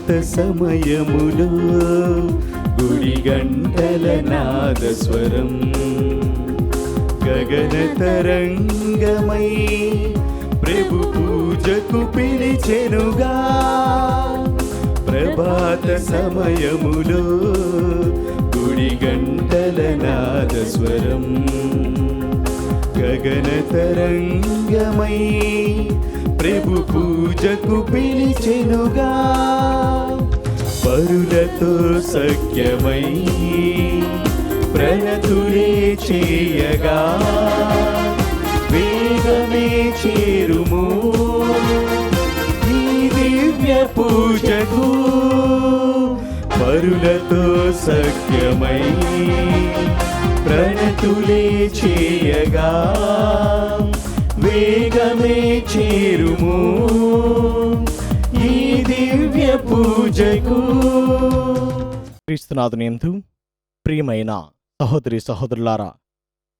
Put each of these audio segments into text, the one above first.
ప్రభాత సమయములో గుడి గంటల నాదస్వరం గగన తరంగమై ప్రభు పూజకు పిలిచెనుగా. ప్రభాత సమయములో గుడి గంటల నాదస్వరం గగన తరంగమై ప్రభు పూజకు పిలిచెనుగా. పరులతో సఖ్యమై ప్రణతులే చేయగా వేగమే చేరుము ఈ దివ్య పూజకు. పరులతో సఖ్యమై ప్రణతులే చేయగా వేగమే చేరుము ఈ దివ్య పూజకు. క్రీస్తునాథుని యందు ప్రియమైన సహోదరి సహోదరులారా,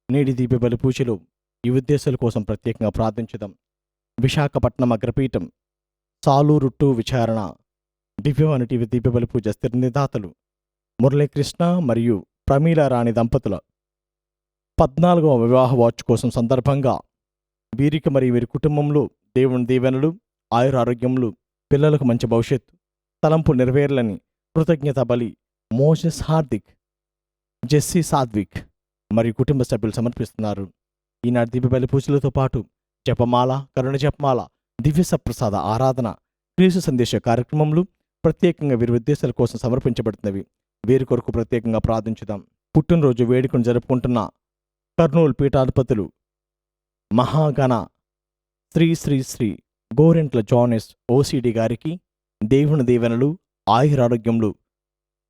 నేటి దీప బలి పూజలు ఈ ఉద్దేశాల కోసం ప్రత్యేకంగా ప్రార్థించుదాం. విశాఖపట్నం అగ్రపీఠం సాలూరుట్టు విచారణ దివ్యవాణి టీవీ దీప బలి పూజ స్థిర నిర్దాతలు మురళీకృష్ణ మరియు ప్రమీల రాణి దంపతుల 14వ వివాహ వార్షికోత్సవం సందర్భంగా వీరికి మరియు వీరి కుటుంబంలో దేవుని దీవెనలు, ఆయురారోగ్యములు, పిల్లలకు మంచి భవిష్యత్తు, తలంపు నెరవేర్లని కృతజ్ఞత బలి మోసెస్ హార్దిక్, జెస్సీ సాద్విక్ మరియు కుటుంబ సభ్యులు సమర్పిస్తున్నారు. ఈనాటి దీప బలి పూజలతో పాటు జపమాల, కరుణ జపమాల, దివ్య సప్రసాద ఆరాధన, క్రీస్తు సందేశ కార్యక్రమములు ప్రత్యేకంగా వీరి ఉద్దేశాల కోసం సమర్పించబడుతున్నవి. వీరి కొరకు ప్రత్యేకంగా ప్రార్థించుదాం. పుట్టినరోజు వేడుకను జరుపుకుంటున్న కర్నూలు పీఠాధిపతులు మహాగణ శ్రీ శ్రీ శ్రీ గోరెంట్ల జానెస్ ఓసిడి గారికి దేవుని దీవెనలు, ఆయురారోగ్యములు,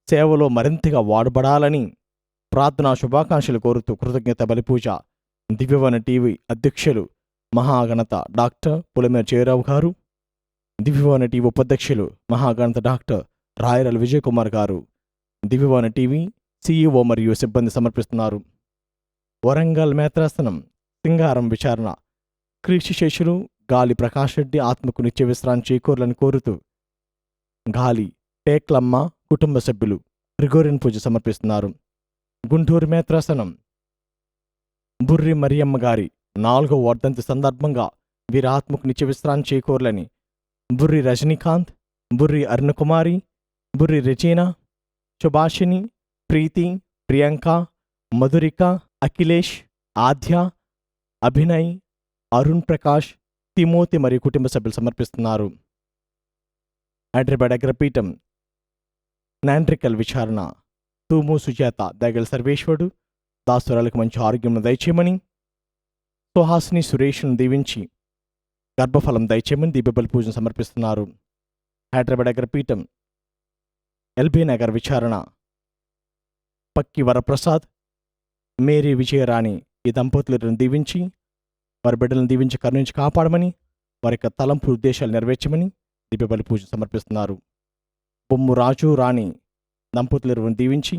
సేవలో మరింతగా వాడబడాలని ప్రార్థనా శుభాకాంక్షలు కోరుతూ కృతజ్ఞత బలిపూజ దివ్యవాణి టీవీ అధ్యక్షులు మహాగణత డాక్టర్ పులమేర జయరావు గారు, దివ్యవాణి టీవీ ఉపాధ్యక్షులు మహాగణత డాక్టర్ రాయరల్ విజయ్ కుమార్ గారు, దివ్యవాణి టీవీ సిఇఓ మరియు సిబ్బంది సమర్పిస్తున్నారు. వరంగల్ మేత్రాసనం సింగారం విచారణ క్రీస్తుశేషులు గాలి ప్రకాష్ రెడ్డి ఆత్మకు నిత్య విశ్రాంతి చేకూర్లని కోరుతూ గాలి టేక్లమ్మ కుటుంబ సభ్యులు గ్రిగోరియన్ పూజ సమర్పిస్తున్నారు. గుంటూరు మేత్రాసనం బుర్రి మరియమ్మ గారి 4వ వర్ధంతి సందర్భంగా వీరి ఆత్మకు నిత్య విశ్రాంతి చేకూర్లని బుర్రి రజనీకాంత్, బుర్రి అరుణకుమారి, బుర్రి రెజీనా, సుభాషిణి, ప్రీతి, ప్రియాంక, మధురిక, అఖిలేష్, ఆధ్య, అభినయ్, అరుణ్ ప్రకాష్, తిమోతి మరియు కుటుంబ సభ్యులు సమర్పిస్తున్నారు. హైదరాబాద్ అగ్రపీఠం నాంట్రికల్ విచారణ తూము సుజాత దగల్ సర్వేశ్వరుడు దాసురాలకు మంచి ఆరోగ్యం దయచేయమని, సుహాసిని సురేష్ను దీవించి గర్భఫలం దయచేయమని దీపబలి పూజను సమర్పిస్తున్నారు. హైదరాబాద్ అగ్రపీఠం ఎల్బీ నగర్ విచారణ పక్కి వరప్రసాద్, మేరీ విజయరాణి ఈ దంపతులను దీవించి వారి బిడ్డలను దీవించి కరుణించి కాపాడమని, వారి యొక్క తలంపు ఉద్దేశాలు నెరవేర్చమని దీపబలి పూజ సమర్పిస్తున్నారు. బొమ్ము రాజు రాణి దంపతులను దీవించి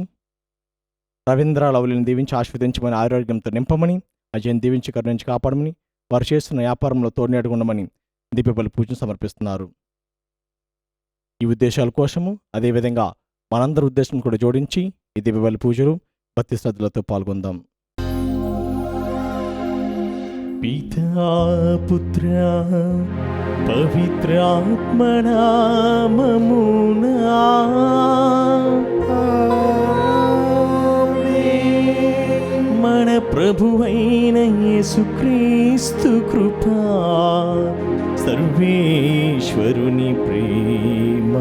రవీంద్ర లవలిని దీవించి ఆశీర్వదించమని, ఆరోగ్యంతో నింపమని, అజయని దీవించి కరుణించి కాపాడమని, వారు చేస్తున్న వ్యాపారంలో తోడునేడుగుండమని దీపబలి పూజను సమర్పిస్తున్నారు. ఈ ఉద్దేశాల కోసము అదేవిధంగా మనందరి ఉద్దేశం కూడా జోడించి ఈ దీపబలి పూజలు భక్తి శ్రద్ధలతో పాల్గొందాం. పితా పుత్ర పవిత్రాత్మనామమునా మన ప్రభువైన యేసుక్రీస్తు కృపా, సర్వేశ్వరుని ప్రేమ,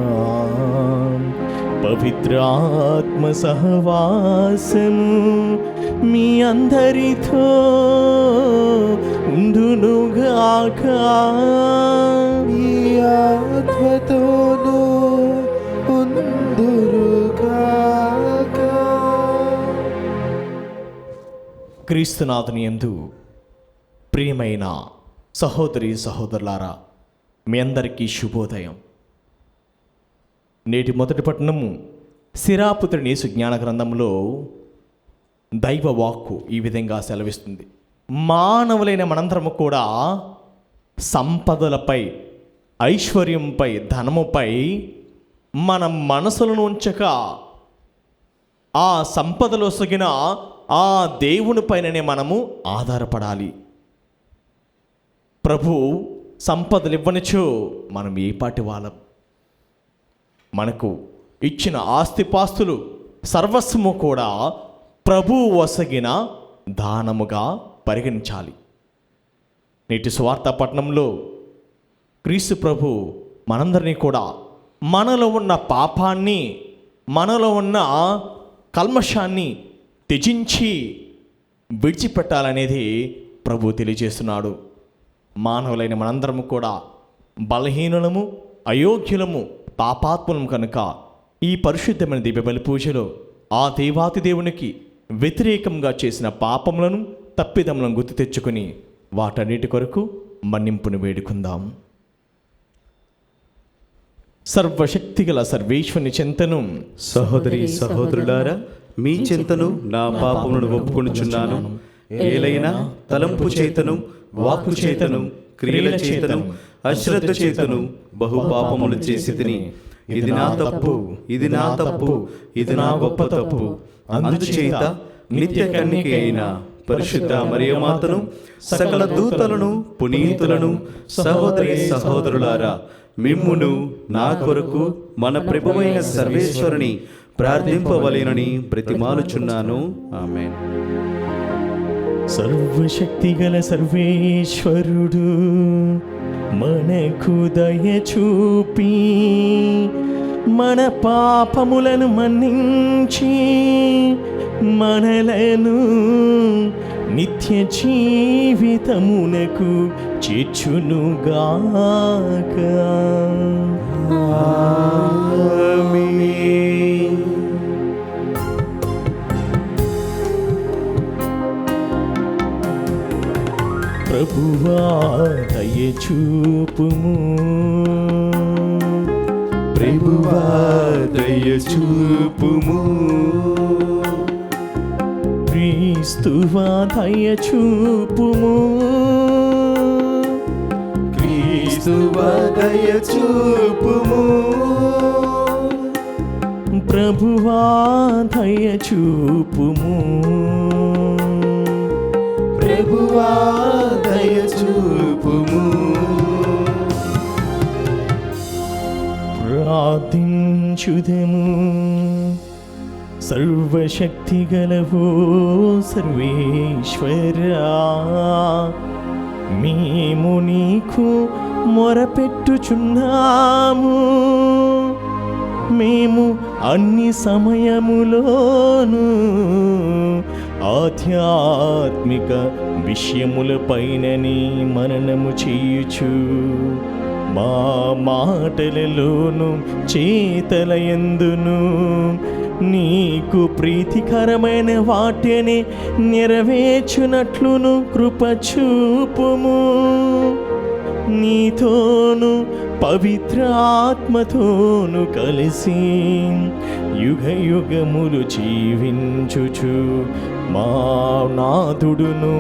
పవిత్రాత్మ సహవాసము మీ అందరితో ఉండునుగాక. మీ ఆత్మతోనూ ఉందురుగాక. క్రీస్తునాథుని యందు ప్రియమైన సహోదరి సహోదరులారా, మీ అందరికీ శుభోదయం. నేటి మొదటి పట్టణము సిరాపుత్రుని యేసు జ్ఞాన గ్రంథంలో దైవ వాక్కు ఈ విధంగా సెలవిస్తుంది. మానవులైన మనందరము కూడా సంపదలపై, ఐశ్వర్యంపై, ధనముపై మన మనసులను ఉంచక ఆ సంపదలో సగిన ఆ దేవుని పైననే మనము ఆధారపడాలి. ప్రభు సంపదలు ఇవ్వనిచో మనం ఏ పాటి వాళ్ళం? మనకు ఇచ్చిన ఆస్తిపాస్తులు సర్వస్వము కూడా ప్రభు వసగిన దానముగా పరిగణించాలి. నేటి స్వార్థ పట్టణంలో క్రీస్తు ప్రభు మనందరినీ కూడా మనలో ఉన్న పాపాన్ని, మనలో ఉన్న కల్మషాన్ని త్యజించి విడిచిపెట్టాలనేది ప్రభు తెలియజేస్తున్నాడు. మానవులైన మనందరము కూడా బలహీనులము, అయోగ్యులము, పాపాత్ములము కనుక ఈ పరిశుద్ధమైన దివ్యబలి పూజలో ఆ దేవాతి దేవునికి వ్యతిరేకంగా చేసిన పాపములను, తప్పిదములను గుర్తు తెచ్చుకొని వాటన్నిటి కొరకు మన్నింపును వేడుకుందాం. సర్వశక్తిగల సర్వేశ్వరుని చెంతను, సహోదరి సహోదరులారా, మీ చింతను నా పాపములను ఒప్పుకొనుచున్నాను. ఏలైనా తలంపు చేతను, వాక్కు చేతను, క్రియల చేతను, అశ్రద్ధ చేతను బహు పాపములు చేసి తిని, ఇది నా తప్పు, ఇది నా తప్పు, ఇది నా గొప్ప తప్పు. అందుచేత నిత్య కన్యక అయిన పరిశుద్ధ మరియమాతను, సకల దూతలను, పునీతులను, సహోదరి సహోదరులారా, మిమ్మును నా కొరకు మన ప్రభువైన సర్వేశ్వరుని ప్రార్థింపవలెనని బ్రతిమాలుచున్నాను. ఆమేన్. సర్వశక్తిగల సర్వేశ్వరుడు మనకు దయ చూపి మన పాపములను మన్నించి మనలను నిత్య జీవితమునకు చేర్చునుగాక. ఆమేన్. ప్రభువా దయ చూపుము, ప్రభువా దయ చూపుము, క్రీస్తువా దయ చూపుము, క్రీస్తువా దయ చూపుము, ప్రభువా దయ చూపుము, ప్రభువా దయ చూపుము. ప్రార్థించుదము. సర్వశక్తిగలవో సర్వేశ్వరా, మేము నీకు మొరపెట్టుచున్నాము. మేము అన్ని సమయములోనూ ఆధ్యాత్మిక విషయములపైనని మననము చేయుచు, మా మాటలలోను చేతలయందును నీకు ప్రీతికరమైన వాటిని నెరవేర్చునట్లును కృప చూపుము. నీతోను పవిత్ర ఆత్మతోను కలిసి యుగ యుగములు జీవించుచు మా నాథుడును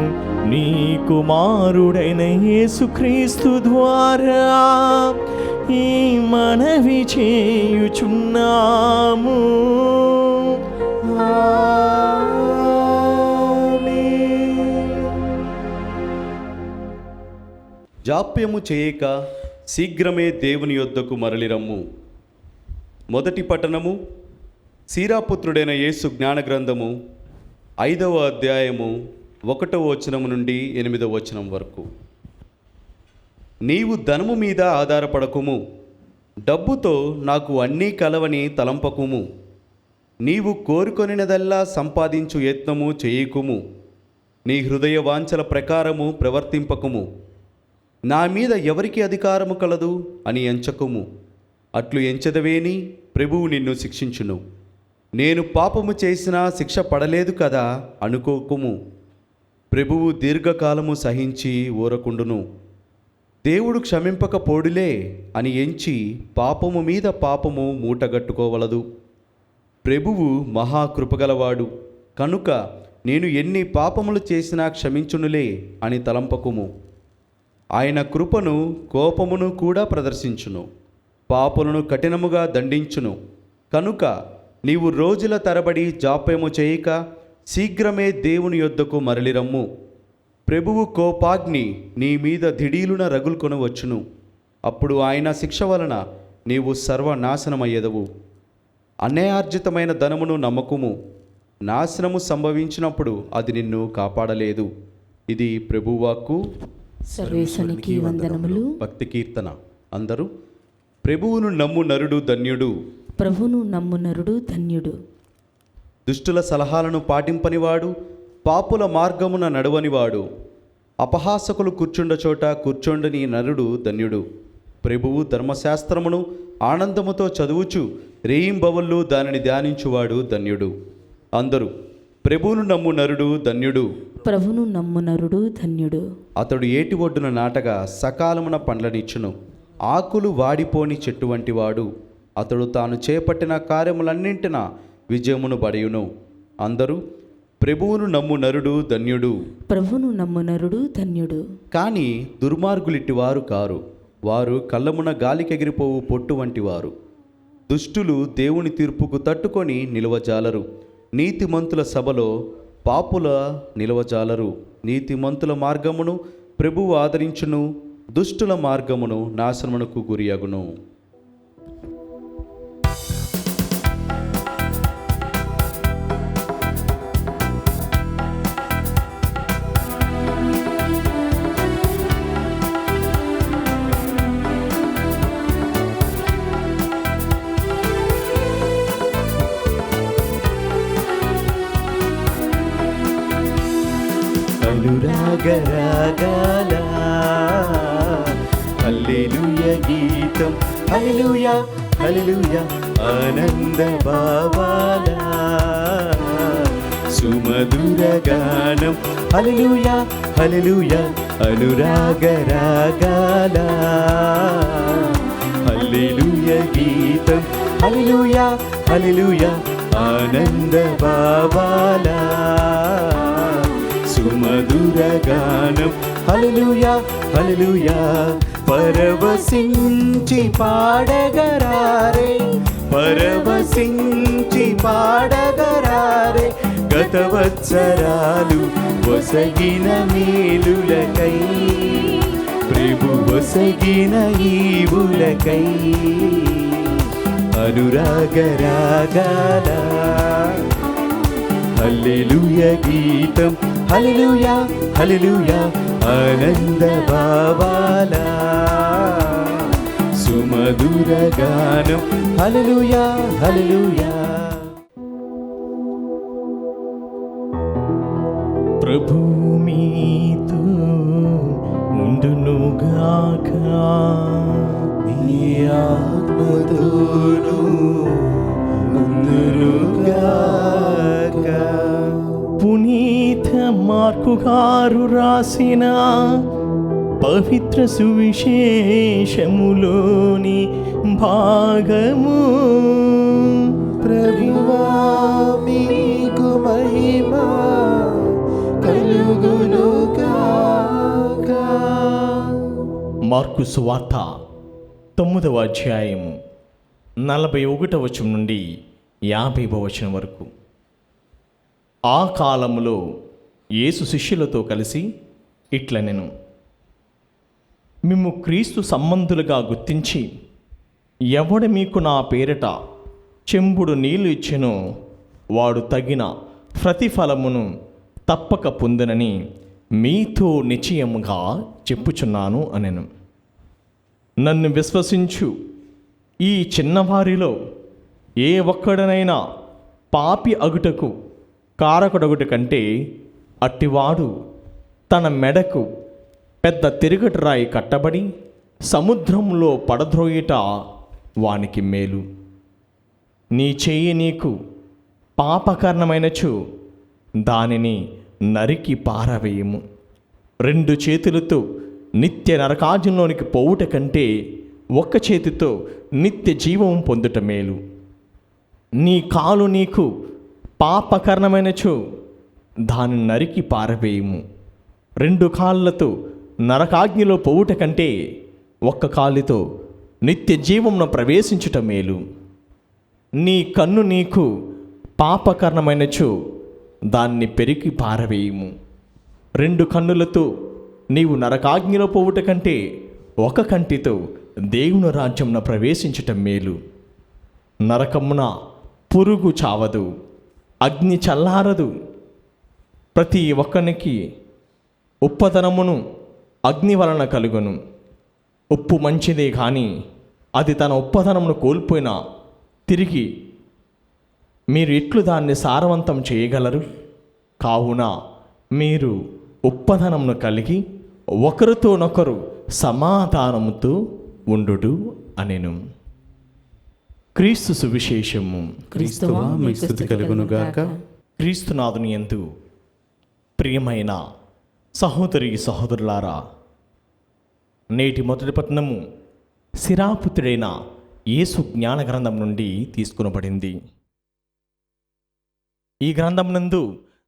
నీ కుమారుడైన యేసుక్రీస్తు ద్వారా ఈ మనవి చేయుచున్నాము. జాప్యము చేయక శీఘ్రమే దేవుని యొద్దకు మరలిరమ్ము. మొదటి పట్టణము సీరాపుత్రుడైన యేసు జ్ఞాన గ్రంథము 5వ అధ్యాయము 1వ వచనము నుండి 8వ వచనం వరకు. నీవు ధనము మీద ఆధారపడకుము, డబ్బుతో నాకు అన్నీ కలవని తలంపకుము. నీవు కోరుకొనినదల్లా సంపాదించు యత్నము చేయకుము. నీ హృదయ వాంఛల ప్రకారము ప్రవర్తింపకుము. నా మీద ఎవరికి అధికారము కలదు అని ఎంచకుము. అట్లు ఎంచదవేని ప్రభువు నిన్ను శిక్షించును. నేను పాపము చేసినా శిక్ష పడలేదు కదా అనుకోకుము. ప్రభువు దీర్ఘకాలము సహించి ఊరకుండును. దేవుడు క్షమింపకపోడులే అని ఎంచి పాపము మీద పాపము మూటగట్టుకోవలదు. ప్రభువు మహాకృపగలవాడు కనుక నేను ఎన్ని పాపములు చేసినా క్షమించునులే అని తలంపకుము. ఆయన కృపను కోపమును కూడా ప్రదర్శించును. పాపులను కఠినముగా దండించును. కనుక నీవు రోజుల తరబడి జాప్యము చేయక శీఘ్రమే దేవుని యొద్దకు మరలిరమ్ము. ప్రభువు కోపాగ్ని నీ మీద దిడీలున రగులుకొనవచ్చును. అప్పుడు ఆయన శిక్ష వలన నీవు సర్వనాశనమయ్యెదవు. అన్యార్జితమైన ధనమును నమ్మకుము. నాశనము సంభవించినప్పుడు అది నిన్ను కాపాడలేదు. ఇది ప్రభువాక్కు. సర్వేశ్వరునికి వందనములు. భక్తి కీర్తన. అందరూ ప్రభువును నమ్ము నరుడు ధన్యుడు. ప్రభువును నమ్ము నరుడు ధన్యుడు. దుష్టుల సలహాలను పాటింపనివాడు, పాపుల మార్గమున నడవనివాడు, అపహాసకులు కూర్చుండ చోట కూర్చోండని నరుడు ధన్యుడు. ప్రభువు ధర్మశాస్త్రమును ఆనందముతో చదువుచు రేయింబవళ్ళు దానిని ధ్యానించువాడు ధన్యుడు. అందరూ ప్రభువును నమ్ము నరుడు ధన్యుడు. ప్రభువును నమ్ము నరుడు ధన్యుడు. అతడు ఏటి ఒడ్డున నాటగా సకాలమున పండ్లనిచ్చును. ఆకులు వాడిపోని చెట్టు వంటివాడు. అతడు తాను చేపట్టిన కార్యములన్నింటిన విజయమును బడియును. అందరూ ప్రభువును నమ్ము నరుడు ధన్యుడు. ప్రభువును నమ్ము నరుడు ధన్యుడు. కానీ దుర్మార్గులిట్టివారు కారు. వారు కళ్ళమున గాలికెగిరిపోవు పొట్టు వంటివారు. దుష్టులు దేవుని తీర్పుకు తట్టుకొని నిలవజాలరు. నీతిమంతుల సభలో పాపుల నిలవజాలరు. నీతిమంతుల మార్గమును ప్రభువు ఆదరించును, దుష్టుల మార్గమును నాశనమునకు గురియగును. అనురాగరాగాల హల్లెలూయా గీతం, హల్లెలూయా హల్లెలూయా ఆనంద భావాల సుమధుర గానం, హల్లెలూయా హల్లెలూయా అనురాగరాగాల హల్లెలూయా గీతం, హల్లెలూయా హల్లెలూయా ఆనంద భావాల సుమధుర గానం, హల్లెలూయా హల్లెలూయా పరవశించి పాడగరారే, పరవశించి పాడగరారే గతవత్సరాలు వసగిన మేలులకై, ప్రభు వసగిన ఈవులకై. అనురాగరాగాల హల్లెలూయా గీతం, హల్లెలూయా హల్లెలూయా ఆనంద భావాల సుమధుర గానం, హల్లెలూయా హల్లెలూయా. ప్రభు మీతో ఉండునుగాక, మీ ఆత్మతోను ఉండునుగాక. పునీత మార్కు గారు రాసిన పవిత్ర సువిశేషములోని భాగము. ప్రభువా మీకు మహిమ కలుగునుగాక. మార్కు సువార్త 9వ అధ్యాయము 41వ వచనం నుండి 50వ వచనం వరకు. ఆ కాలములో యేసు శిష్యులతో కలిసి ఇట్లనెను, మిమ్ము క్రీస్తు సంబంధులుగా గుర్తించి ఎవడు మీకు నా పేరిట చెంబుడు నీళ్లు ఇచ్చెనో వాడు తగిన ప్రతిఫలమును తప్పక పొందునని మీతో నిశ్చయముగా చెప్పుచున్నాను అనెను. నన్ను విశ్వసించు ఈ చిన్నవారిలో ఏ ఒక్కడనైనా పాపి అగుటకు కారకుడొకటి కంటే అట్టివాడు తన మెడకు పెద్ద తిరుగటి రాయి కట్టబడి సముద్రంలో పడద్రోయుట వానికి మేలు. నీ చెయ్యి నీకు పాపకారణమైనచో దానిని నరికి పారవేయము. 2 చేతులతో నిత్య నరకాజ్యంలోనికి పోవుట కంటే ఒక్క చేతితో నిత్య జీవం పొందుట మేలు. నీ కాలు నీకు పాపకరణమైనచో దాన్ని నరికి పారవేయము. 2 కాళ్ళతో నరకాగ్నిలో పోవుట కంటే ఒక్క కాలుతో నిత్య జీవమును ప్రవేశించుట మేలు. నీ కన్ను నీకు పాపకరణమైనచో దాన్ని పెరికి పారవేయుము. 2 కన్నులతో నీవు నరకాగ్నిలో పోవుట కంటే ఒక కంటితో దేవుని రాజ్యమున ప్రవేశించటం మేలు. నరకమున పురుగు చావదు, అగ్ని చల్లారదు. ప్రతి ఒక్కనికి ఉప్పదనమును అగ్ని వలన కలుగును. ఉప్పు మంచిదే కానీ అది తన ఉప్పదనమును కోల్పోయినా తిరిగి మీరు ఎట్లు దాన్ని సారవంతం చేయగలరు? కావున మీరు ఉప్పదనమును కలిగి ఒకరితోనొకరు సమాధానముతో ఉండుడు అనెను. క్రీస్తు సువిశేషము. క్రీస్తువా మీకు స్తుతి కలుగునుగాక. క్రీస్తునాథుని యందు ప్రియమైన సహోదరి సహోదరులారా, నేటి మొదటి పట్టణము శిరాపుత్రుడైన యేసు జ్ఞాన గ్రంథం నుండి తీసుకునబడింది. ఈ గ్రంథం నందు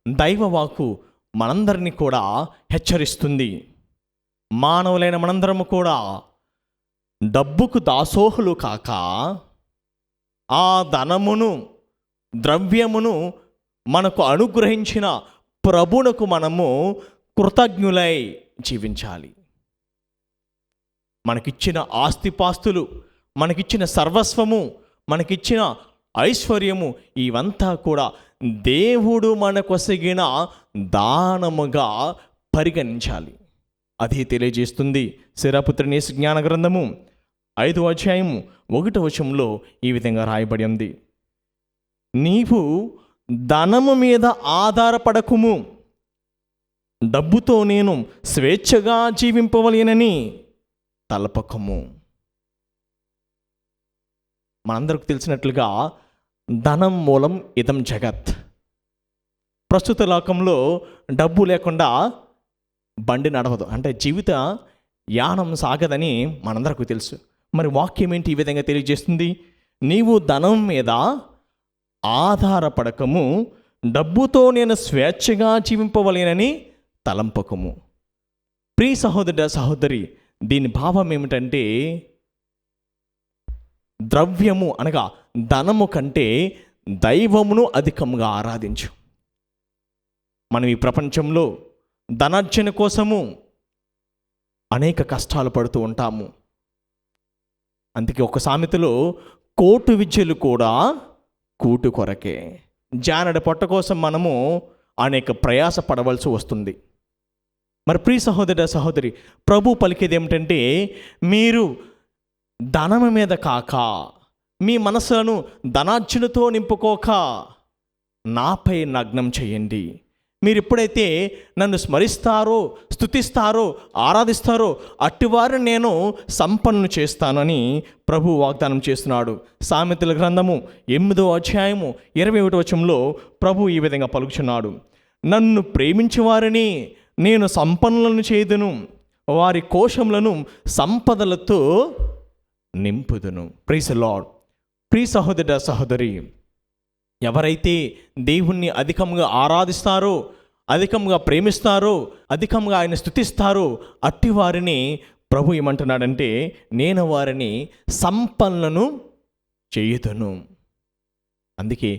దైవవాక్కు మనందరినీ కూడా హెచ్చరిస్తుంది. మానవులైన మనందరము కూడా డబ్బుకు దాసోహులు కాక ఆ ధనమును ద్రవ్యమును మనకు అనుగ్రహించిన ప్రభువునకు మనము కృతజ్ఞులై జీవించాలి. మనకిచ్చిన ఆస్తిపాస్తులు, మనకిచ్చిన సర్వస్వము, మనకిచ్చిన ఐశ్వర్యము ఇవంతా కూడా దేవుడు మనకొసగిన దానముగా పరిగణించాలి. అది తెలియజేస్తుంది శిరాపుత్రుని యేసు జ్ఞాన గ్రంథము 5వ అధ్యాయము 1వ వచనంలో ఈ విధంగా రాయబడి ఉంది. నీవు ధనము మీద ఆధారపడకుము, డబ్బుతో నేను స్వేచ్ఛగా జీవింపవలేనని తలపకము. మనందరికి తెలిసినట్లుగా ధనం మూలం ఇదం జగత్. ప్రస్తుత లోకంలో డబ్బు లేకుండా బండి నడవదు, అంటే జీవిత యానం సాగదని మనందరికీ తెలుసు. మరి వాక్యం ఏంటి ఈ విధంగా తెలియజేస్తుంది? నీవు ధనం మీద ఆధారపడకము, డబ్బుతో నేను స్వేచ్ఛగా జీవింపవలేనని తలంపకము. ప్రియ సహోదర సహోదరి, దీని భావం ఏమిటంటే ద్రవ్యము అనగా ధనము కంటే దైవమును అధికంగా ఆరాధించు. మనం ఈ ప్రపంచంలో ధనార్జన కోసము అనేక కష్టాలు పడుతూ ఉంటాము. అందుకే ఒక సామెతలో కోటు విద్యలు కూడా కూటు కొరకే. జానడ పొట్ట కోసం మనము అనేక ప్రయాస పడవలసి వస్తుంది. మరి ప్రియ సహోదర సహోదరి, ప్రభు పలికేది ఏమిటంటే మీరు ధనము మీద కాక, మీ మనసులను ధనార్జనతో నింపుకోక నాపై నగ్నం చేయండి. మీరు ఎప్పుడైతే నన్ను స్మరిస్తారో, స్తుతిస్తారో, ఆరాధిస్తారో అట్టివారిని నేను సంపన్నులు చేస్తానని ప్రభు వాగ్దానం చేస్తున్నాడు. సామెతల గ్రంథము 8వ అధ్యాయము 21వ వచనంలో ప్రభు ఈ విధంగా పలుకుచున్నాడు. నన్ను ప్రేమించే వారిని నేను సంపన్నులను చేయుదును, వారి కోశములను సంపదలతో నింపుదును. Praise the lord. ప్రియ సహోదర సహోదరి, ఎవరైతే దేవుణ్ణి అధికంగా ఆరాధిస్తారో, అధికంగా ప్రేమిస్తారో, అధికంగా ఆయన స్తుతిస్తారో అట్టి వారిని ప్రభు ఏమంటున్నాడంటే నేను వారిని సంపన్నులను చేయుదును. అందుకే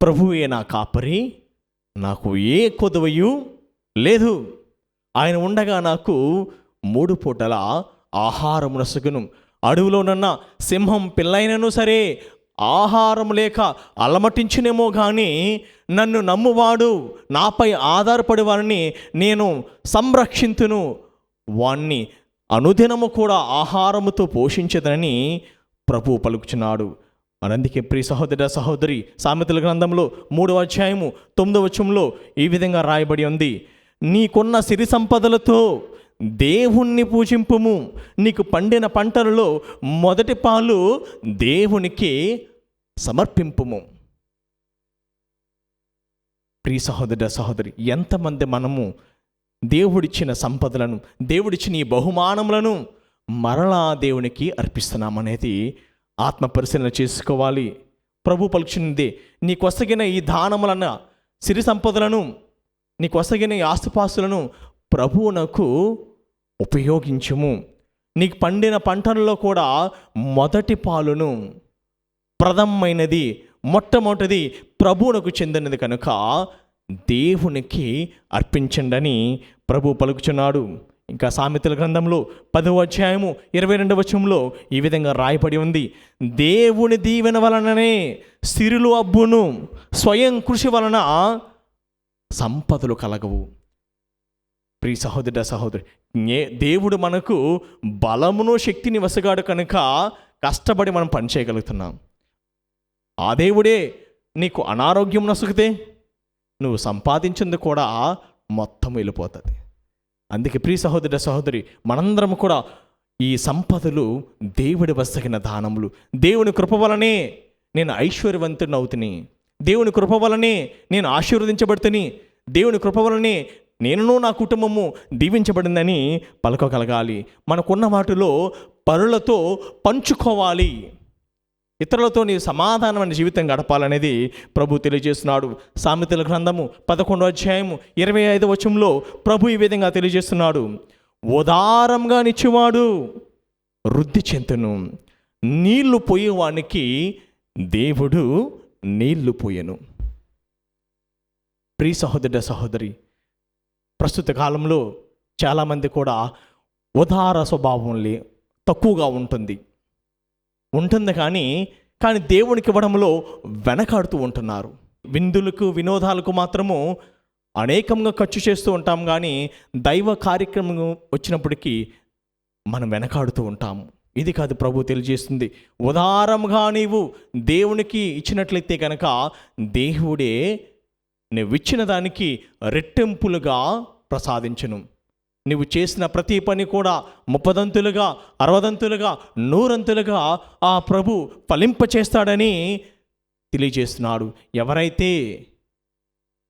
ప్రభువే నా కాపరి, నాకు ఏ కొదవయు లేదు. ఆయన ఉండగా నాకు 3 పూటల ఆహారము నొసగును. అడవిలోనన్న సింహం పిల్లైనను సరే ఆహారం లేక అలమటించునేమో కానీ నన్ను నమ్మువాడు, నాపై ఆధారపడి వారిని నేను సంరక్షింతును, వాణ్ణి అనుదినము కూడా ఆహారముతో పోషించదనని ప్రభు పలుకుచున్నాడు. అందుకే ప్రియ సహోదర సహోదరి, సామెతల గ్రంథంలో 3వ అధ్యాయము 9వ వచనంలో ఈ విధంగా రాయబడి ఉంది. నీకున్న సిరి సంపదలతో దేవుణ్ణి పూజింపుము, నీకు పండిన పంటలలో మొదటి పాలు దేవునికి సమర్పింపుము. ప్రియ సహోదర సహోదరి, ఎంతమంది మనము దేవుడిచ్చిన సంపదలను, దేవుడిచ్చిన ఈ బహుమానములను మరలా దేవునికి అర్పిస్తున్నామనేది ఆత్మ పరిశీలన చేసుకోవాలి. ప్రభు పలుకుచున్నదే, నీకొసగిన ఈ దానములన్న సిరి సంపదలను, నీకొసగిన ఈ ఆస్తిపాస్తులను ప్రభువునకు ఉపయోగించుము. నీకు పండిన పంటల్లో కూడా మొదటి పాలును, ప్రథమైనది, మొట్టమొదటిది ప్రభువునకు చెందినది కనుక దేవునికి అర్పించండని ప్రభు పలుకుచున్నాడు. ఇంకా సామెతల గ్రంథంలో 10వ అధ్యాయము 22వ వచనంలో ఈ విధంగా రాయబడి ఉంది, దేవుని దీవెన వలననే సిరులు అబ్బును, స్వయం కృషి వలన సంపదలు కలగవు. ప్రియ సహోదర సహోదరి, దేవుడు మనకు బలమును శక్తిని వసగాడు కనుక కష్టపడి మనం పని చేయగలుగుతున్నాం. ఆ దేవుడే నీకు అనారోగ్యం నసుగితే నువ్వు సంపాదించింది కూడా మొత్తం వెళ్ళిపోతుంది. అందుకే ప్రియ సహోదర సహోదరి, మనందరం కూడా ఈ సంపదలు దేవుడి వసగిన దానములు. దేవుని కృప వలనే నేను ఐశ్వర్యవంతుని అవుతుని, దేవుని కృప వలనే నేను ఆశీర్వదించబడుతుని, దేవుని కృప వలనే నేనును నా కుటుంబము దీవించబడిందని పలకగలగాలి. మనకున్న వాటిలో పరులతో పంచుకోవాలి. ఇతరులతో నీ సమాధానమైన జీవితం గడపాలనేది ప్రభు తెలియజేస్తున్నాడు. సామెతల గ్రంథము 11వ అధ్యాయము 25వ వచనంలో ప్రభు ఈ విధంగా తెలియజేస్తున్నాడు, ఉదారంగా నిచ్చువాడు వృద్ధి చెందును, నీళ్లు పోయేవానికి దేవుడు నీళ్లు పోయెను. ప్రియ సహోదర సహోదరి, ప్రస్తుత కాలంలో చాలామంది కూడా ఉదార స్వభావం తక్కువగా ఉంటుంది కానీ దేవునికి ఇవ్వడంలో వెనకాడుతూ ఉంటున్నారు. విందులకు వినోదాలకు మాత్రము అనేకంగా ఖర్చు చేస్తూ ఉంటాం, కానీ దైవ కార్యక్రమం వచ్చినప్పటికీ మనం వెనకాడుతూ ఉంటాము. ఇది కాదు ప్రభు తెలియజేస్తుంది. ఉదారంగా నీవు దేవునికి ఇచ్చినట్లయితే కనుక దేవుడే నువ్వు ఇచ్చిన దానికి రెట్టింపులుగా ప్రసాదించును. నువ్వు చేసిన ప్రతి పని కూడా 30దంతులుగా, 60దంతులుగా, 100ంతులుగా ఆ ప్రభు ఫలింపచేస్తాడని తెలియజేస్తున్నాడు. ఎవరైతే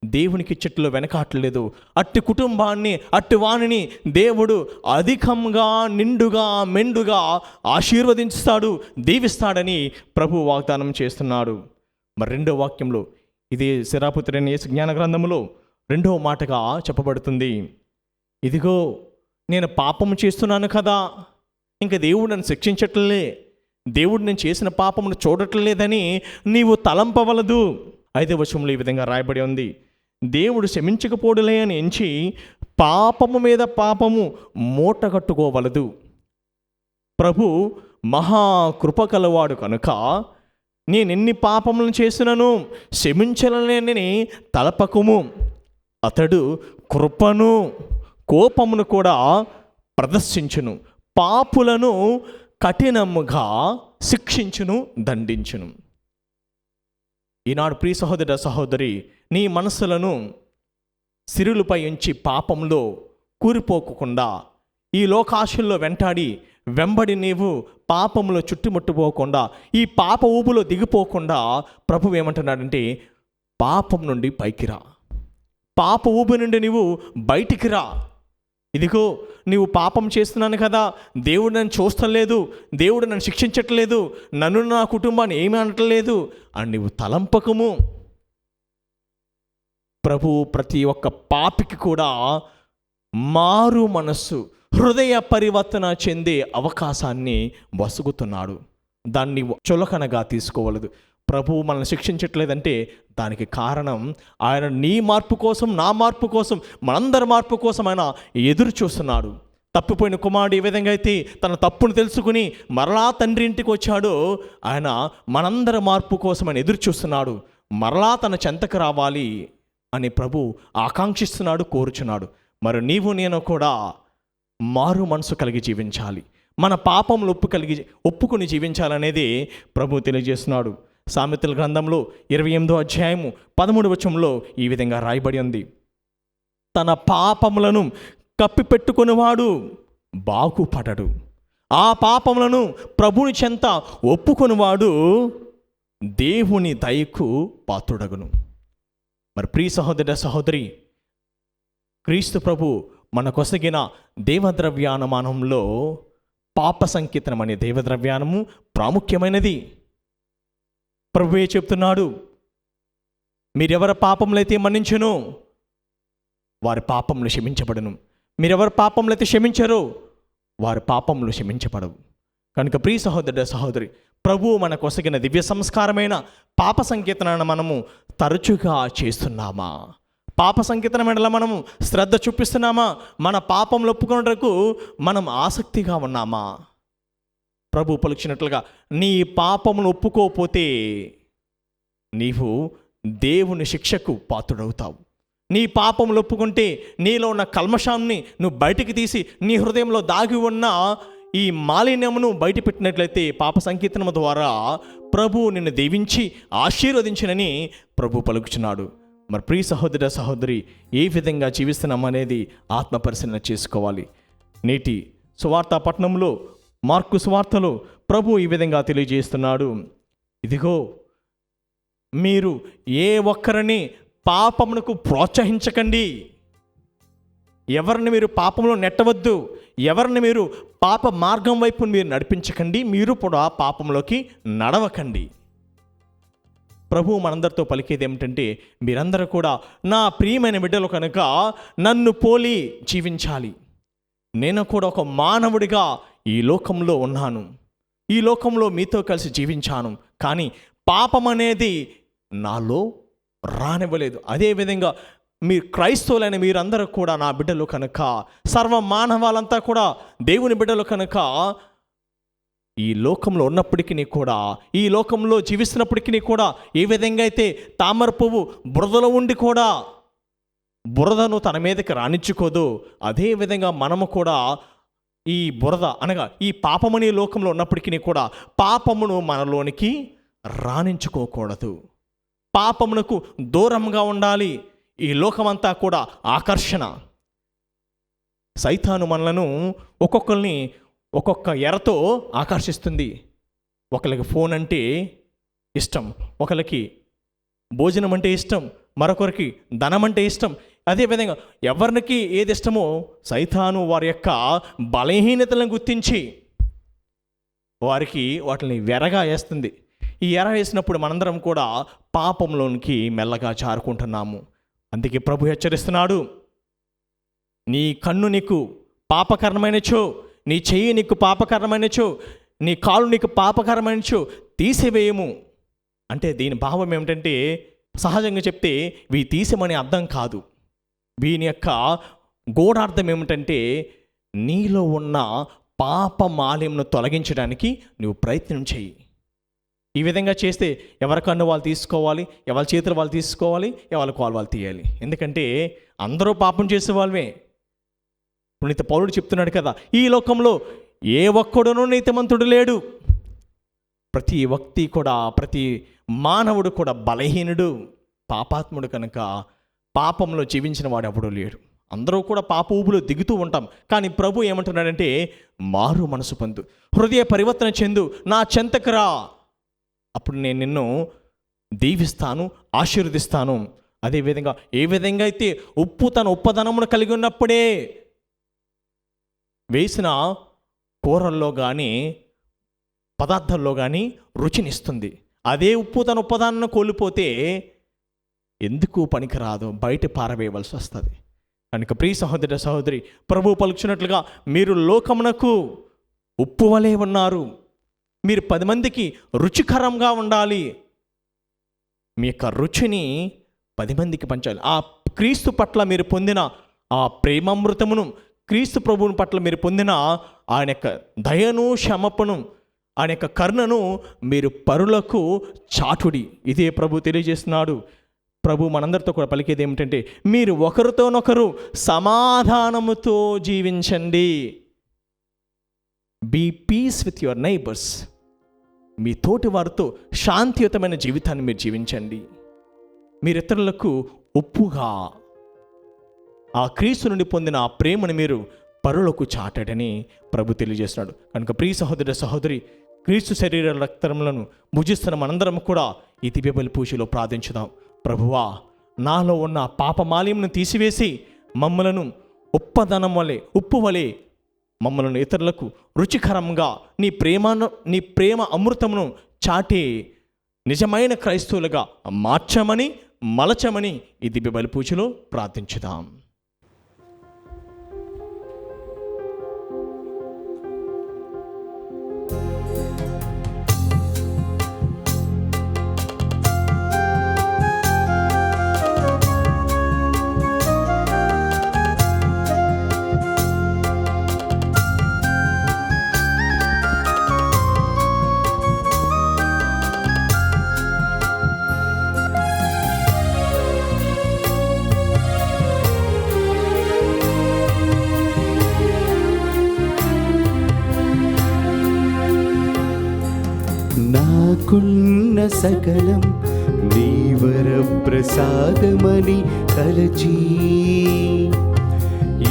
దేవునికి ఇచ్చట్లో వెనకాట్లేదు, అట్టి కుటుంబాన్ని, అట్టి వాణిని దేవుడు అధికంగా, నిండుగా, మెండుగా ఆశీర్వదించుతాడు, దీవిస్తాడని ప్రభు వాగ్దానం చేస్తున్నాడు. మరి 2వ వాక్యంలో, ఇది సిరాపుత్రుని యేసు జ్ఞాన గ్రంథములో 2వ మాటగా చెప్పబడుతుంది, ఇదిగో నేను పాపము చేస్తున్నాను కదా, ఇంకా దేవుడు నన్ను శిక్షించట్లే, దేవుడు నేను చేసిన పాపమును చూడట్లేదని నీవు తలంపవలదు. 5వ వచనంలో ఈ విధంగా రాయబడి ఉంది, దేవుడు క్షమించకపోడులే అని ఎంచి పాపము మీద పాపము మూటగట్టుకోవలదు. ప్రభు మహాకృప కలవాడు కనుక నేనెన్ని పాపములను చేసినను క్షమించలేనని తలపకము. అతడు కృపను కోపమును కూడా ప్రదర్శించును, పాపులను కఠినముగా శిక్షించును, దండించును. ఈనాడు ప్రియ సహోదర సహోదరి, నీ మనసులను సిరులపై ఉంచి పాపంలో కూరిపోకుండా, ఈ లోకాశల్లో వెంబడి నీవు పాపంలో చుట్టుముట్టుపోకుండా, ఈ పాప ఊబులో దిగిపోకుండా ప్రభువు ఏమంటున్నాడంటే, పాపం నుండి పైకి రా, పాప ఊబి నుండి నీవు బయటికి రా. ఇదిగో నీవు పాపం చేస్తున్నాను కదా, దేవుడు నన్ను చూస్తలేదు, దేవుడు నన్ను శిక్షించట్లేదు, నన్ను నా కుటుంబాన్ని ఏమీ అనట్లేదు అని నీవు తలంపకము. ప్రభు ప్రతి ఒక్క పాపికి కూడా మారు మనస్సు, హృదయ పరివర్తన చెందే అవకాశాన్ని వసుగుతున్నాడు. దాన్ని చులకనగా తీసుకోవలదు. ప్రభువు మనల్ని శిక్షించట్లేదంటే దానికి కారణం ఆయన నీ మార్పు కోసం, నా మార్పు కోసం, మనందరి మార్పు కోసం ఆయన ఎదురు చూస్తున్నాడు. తప్పిపోయిన కుమారుడు ఏ విధంగా అయితే తన తప్పును తెలుసుకుని మరలా తండ్రి ఇంటికి వచ్చాడో, ఆయన మనందరి మార్పు కోసం ఆయన ఎదురు చూస్తున్నాడు. మరలా తన చెంతకు రావాలి అని ప్రభు ఆకాంక్షిస్తున్నాడు, కోరుచున్నాడు. మరి నీవు నేను కూడా మారు మనసు కలిగి జీవించాలి, మన పాపములు ఒప్పుకొని జీవించాలనేది ప్రభు తెలియజేస్తున్నాడు. సామెతల గ్రంథంలో 28వ అధ్యాయము 13వ వచనంలో ఈ విధంగా రాయబడి ఉంది, తన పాపములను కప్పిపెట్టుకునేవాడు బాగుపడడు, ఆ పాపములను ప్రభుని చెంత ఒప్పుకొనివాడు దేవుని దయకు పాత్రుడగును. మరి ప్రియ సహోదర సహోదరి, క్రీస్తు ప్రభు మనకొసగిన దేవద్రవ్యానమానంలో పాప సంకీర్తనం అనే దేవద్రవ్యానము ప్రాముఖ్యమైనది. ప్రభువే చెప్తున్నాడు, మీరెవరి పాపములైతే మన్నించును వారి పాపములు క్షమించబడును, మీరెవరి పాపములైతే క్షమించరో వారి పాపములు క్షమించబడవు. కనుక ప్రియ సహోదరుడ సహోదరి, ప్రభువు మన కొసగిన దివ్య సంస్కారమైన పాప సంకీర్తనను మనము తరచుగా చేస్తున్నామా? పాప సంకీర్తన మెడల మనము శ్రద్ధ చూపిస్తున్నామా? మన పాపములు ఒప్పుకొనుటకు మనం ఆసక్తిగా ఉన్నామా? ప్రభు పలికినట్లుగా నీ పాపములు ఒప్పుకోకపోతే నీవు దేవుని శిక్షకు పాత్రుడవుతావు. నీ పాపములు ఒప్పుకుంటే నీలో ఉన్న కల్మషాన్ని నువ్వు బయటికి తీసి నీ హృదయంలో దాగి ఉన్న ఈ మాలిన్యమును బయట పెట్టినట్లయితే పాప సంకీర్తనము ద్వారా ప్రభు నిన్ను దీవించి ఆశీర్వదించినని ప్రభు పలుకుచున్నాడు. మరి ప్రియ సహోదర సహోదరి, ఏ విధంగా జీవిస్తున్నామనేది ఆత్మ పరిశీలన చేసుకోవాలి. నేటి సువార్త పట్టణంలో మార్కు సువార్తలో ప్రభు ఈ విధంగా తెలియజేస్తున్నాడు, ఇదిగో మీరు ఏ ఒక్కరిని పాపమునకు ప్రోత్సహించకండి, ఎవరిని మీరు పాపంలో నెట్టవద్దు, ఎవరిని మీరు పాప మార్గం వైపు మీరు నడిపించకండి, మీరు కూడా పాపంలోకి నడవకండి. ప్రభు మనందరితో పలికేది ఏమిటంటే, మీరందరూ కూడా నా ప్రియమైన బిడ్డలు కనుక నన్ను పోలి జీవించాలి. నేను కూడా ఒక మానవుడిగా ఈ లోకంలో ఉన్నాను, ఈ లోకంలో మీతో కలిసి జీవించాను, కానీ పాపం అనేది నాలో రానివ్వలేదు. అదేవిధంగా మీరు క్రైస్తవులైన మీరందరూ కూడా నా బిడ్డలు కనుక, సర్వ మానవాళ్ళంతా కూడా దేవుని బిడ్డలు కనుక, ఈ లోకంలో ఉన్నప్పటికీ కూడా, ఈ లోకంలో జీవిస్తున్నప్పటికీ కూడా, ఏ విధంగా అయితే తామర పువ్వు బురదలో ఉండి కూడా బురదను తన మీదకి రానిచ్చుకోదు, అదేవిధంగా మనము కూడా ఈ బురద అనగా ఈ పాపమని లోకంలో ఉన్నప్పటికీ కూడా పాపమును మనలోనికి రానించుకోకూడదు, పాపమునకు దూరంగా ఉండాలి. ఈ లోకమంతా కూడా ఆకర్షణ. సైతాను మనలను ఒక్కొక్కరిని ఒక్కొక్క ఎరతో ఆకర్షిస్తుంది. ఒకరికి ఫోన్ అంటే ఇష్టం, ఒకరికి భోజనం అంటే ఇష్టం, మరొకరికి ధనం అంటే ఇష్టం. అదేవిధంగా ఎవరికి ఏది ఇష్టమో సైతాను వారి యొక్క బలహీనతలను గుర్తించి వారికి వాటిని వెరగా వేస్తుంది. ఈ ఎర వేసినప్పుడు మనందరం కూడా పాపంలోనికి మెల్లగా జారుకుంటున్నాము. అందుకే ప్రభు హెచ్చరిస్తున్నాడు, నీ కన్ను నీకు పాపకరమైనచో, నీ చెయ్యి నీకు పాపకరమైనచో, నీ కాలు నీకు పాపకరమైనచో తీసివేయము. అంటే దీని భావం ఏమిటంటే, సహజంగా చెప్తే ఇవి తీసేమని అర్థం కాదు. వీని యొక్క గూఢార్థం ఏమిటంటే, నీలో ఉన్న పాప మాలిన్యమును తొలగించడానికి నువ్వు ప్రయత్నం చెయ్యి. ఈ విధంగా చేస్తే ఎవరి కన్ను వాళ్ళు తీసుకోవాలి, ఎవరి చేతులు వాళ్ళు తీసుకోవాలి, ఎవరి కాలు వాళ్ళు తీయాలి. ఎందుకంటే అందరూ పాపం చేసే వాళ్ళమే. పునీత పౌలుడు చెప్తున్నాడు కదా, ఈ లోకంలో ఏ ఒక్కడునూ నీతిమంతుడు లేడు. ప్రతి వ్యక్తి కూడా, ప్రతి మానవుడు కూడా బలహీనుడు, పాపాత్ముడు. కనుక పాపంలో జీవించిన వాడు ఎవడూ లేడు. అందరూ కూడా పాప ఊబులో దిగుతూ ఉంటాం. కానీ ప్రభు ఏమంటున్నాడంటే, మారు మనసు పొందు, హృదయ పరివర్తన చెందు, నా చెంతకు రా, అప్పుడు నేను నిన్ను దీవిస్తాను, ఆశీర్వదిస్తాను. అదేవిధంగా ఏ విధంగా అయితే ఉప్పు తన ఉప్పదనమును కలిగి ఉన్నప్పుడే వేసిన కూరల్లో కానీ పదార్థాల్లో కానీ రుచినిస్తుంది, అదే ఉప్పు తన ఉప్పదనాన్ని కోల్పోతే ఎందుకు పనికిరాదు, బయట పారవేయవలసి వస్తుంది. కనుక ప్రియ సహోదర సహోదరి, ప్రభు పలుకుచున్నట్లుగా మీరు లోకమునకు ఉప్పు వలె ఉన్నారు. మీరు 10 మందికి రుచికరంగా ఉండాలి. మీ యొక్క రుచిని 10 మందికి పంచాలి. ఆ క్రీస్తు పట్ల మీరు పొందిన ఆ ప్రేమామృతమును, క్రీస్తు ప్రభువుని పట్ల మీరు పొందిన ఆయన యొక్క దయను, క్షమపను, ఆయన యొక్క కరుణను మీరు పరులకు చాటుడి. ఇదే ప్రభు తెలియజేస్తున్నాడు. ప్రభు మనందరితో కూడా పలికేది ఏమిటంటే, మీరు ఒకరితోనొకరు సమాధానముతో జీవించండి. Be peace with your neighbours. మీ తోటి వారితో శాంతియుతమైన జీవితాన్ని మీరు జీవించండి. మీరు ఇతరులకు ఉప్పుగా ఆ క్రీస్తు నుండి పొందిన ఆ ప్రేమను మీరు పరులకు చాటాడని ప్రభు తెలియజేస్తున్నాడు. కనుక ప్రియ సహోదర సహోదరి, క్రీస్తు శరీర రక్తములను భుజిస్తున్న మనందరం కూడా ఈ దివ్య బలి పూజలో ప్రార్థించుదాం. ప్రభువా, నాలో ఉన్న పాప మాలిన్యమును తీసివేసి మమ్మలను ఉప్పదనం వలె, ఉప్పు వలె మమ్మల్ని ఇతరులకు రుచికరంగా నీ ప్రేమ అమృతమును చాటి నిజమైన క్రైస్తవులుగా మార్చమని, మలచమని ఈ దివ్య బలి పూజలో ప్రార్థించుదాం. నాకున్న సకలం నీ వర ప్రసాదమని తలచి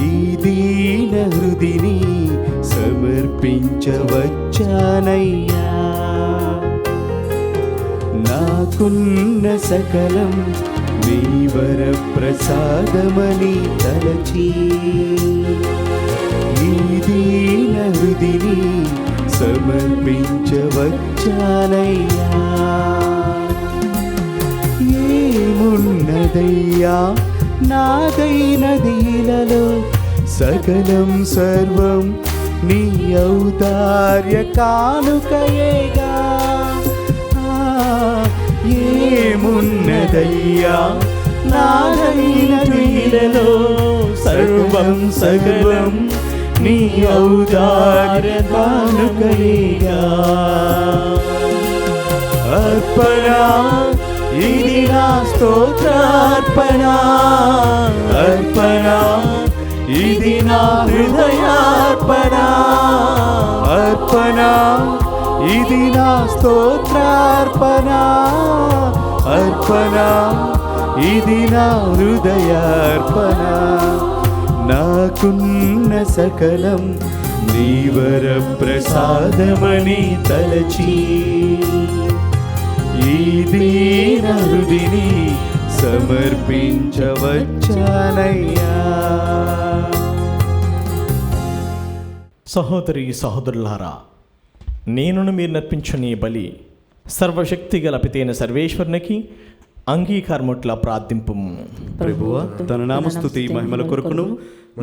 ఈ దీన హృదిని సమర్పించవచ్చానయ్యా. నాకున్న సకలం నీ వర ప్రసాదమని తలచి ఈ దీన హృదిని సమర్పించవచ్చానయ్యా. ఏమున్నదయ్యా నాదైనదిలలో సకలం సర్వం నీ ఔదార్య కానుకయేగా. ఏమున్నదయ్యా నాదైనదిలలో సర్వం సకలం నీ ఔదార్య కానుకయేగా. అర్పణ ఇది నా స్తోత్రార్పణ, అర్పణ ఇది నా హృదయార్పణ, అర్పణ ఇది నా స్తోత్రార్పణ, అర్పణ ఇది నా హృదయార్పణ. నాకున్న సకలం నీ వర ప్రసాదమని తలచి ఈ దీన హృదిని సమర్పించవచ్చానయ్యా. సహోదరి సహోదరులారా, నేనును మీరు నర్పించిన ఈ బలి సర్వశక్తి గల పితైన సర్వేశ్వరునికి అంగీకారముట్ల ప్రార్థింపు. ప్రభువా, తన నామస్తుతి మహిమల కొరకును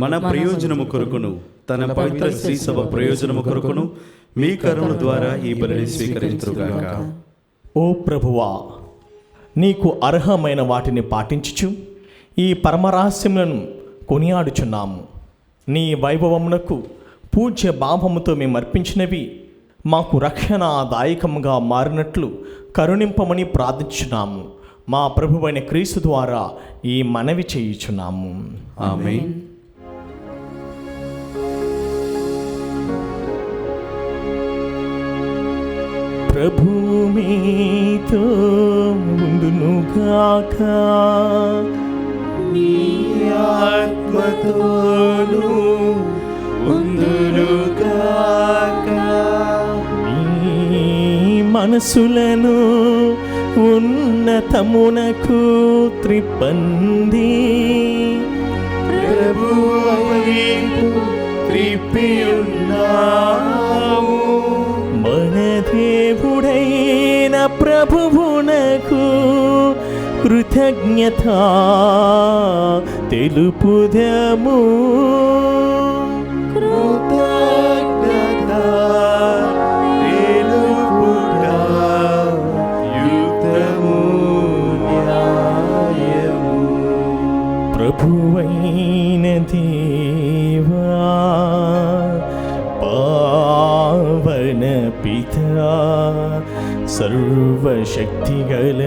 మన ప్రయోజనము కొరకును తన పవిత్ర శ్రీ సభ ప్రయోజనము కొరకును మీ కరుణ ద్వారా ఈ బలిని స్వీకరించుగాక. ఓ ప్రభువా, నీకు అర్హమైన వాటిని పాటించుచు ఈ పరమరహస్యములను కొనియాడుచున్నాము. నీ వైభవమునకు పూజ్య భావముతో మేము అర్పించినవి మాకు రక్షణాదాయకముగా మారినట్లు కరుణింపమని ప్రార్థించున్నాము. మా ప్రభువైన క్రీస్తు ద్వారా ఈ మనవి చేయుచున్నాము. ఆమేన్. ప్రభు మీతో ఉండునుగాక, నీ ఆత్మతోను ఉండునుగాక. మీ మనసులను ఉన్నతమునకు త్రిప్పండి, ప్రభువు వైపు త్రిప్పియున్నాము. మన దేవుడైన ప్రభువునకు కృతజ్ఞత తెలుపుదము. కృతజ్ఞత తెలుపుట యుక్తము న్యాయము. ప్రభువైన దేవా, పావన పితా, సర్వశక్తిగల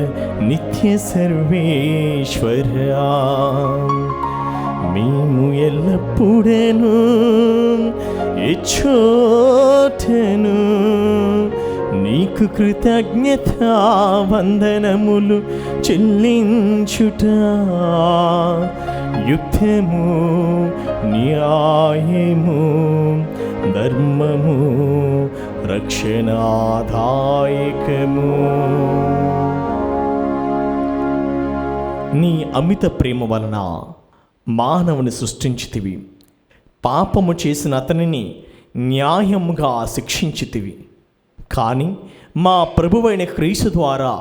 నిత్య సర్వేశ్వరా, మేము ఎల్లప్పుడూ ఎచ్చోటను నీకు కృతజ్ఞత వందనములు చెల్లించుట యుక్తము, న్యాయము, ధర్మము, రక్షణాదాయకము. నీ అమిత ప్రేమ వలన మానవుని సృష్టించితివి, పాపము చేసిన అతనిని న్యాయముగా శిక్షించితివి. కానీ మా ప్రభువైన క్రీస్తు ద్వారా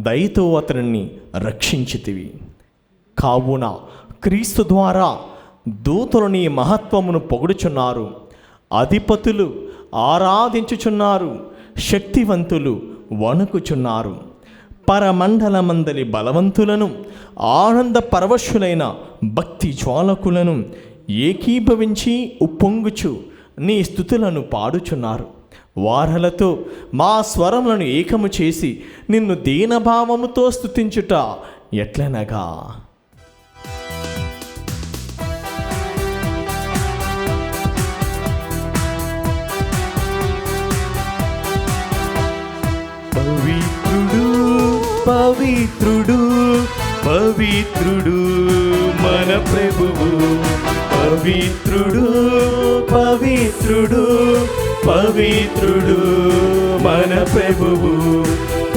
దయతో అతనిని రక్షించితివి. కావున క్రీస్తు ద్వారా దూతలు నీ మహత్వమును పొగుడుచున్నారు, అధిపతులు ఆరాధించుచున్నారు, శక్తివంతులు వణుకుచున్నారు. పరమండలమందలి బలవంతులను, ఆనంద పరవశులైన భక్తి జ్వాలకులను ఏకీభవించి ఉప్పొంగుచు నీ స్తుతులను పాడుచున్నారు. వారలతో మా స్వరములను ఏకము చేసి నిన్ను దీనభావముతో స్తుతించుట ఎట్లనగా, పవిత్రుడు పవిత్రుడు మన ప్రభువు, పవిత్రుడు పవిత్రుడు పవిత్రుడు మన ప్రభువు,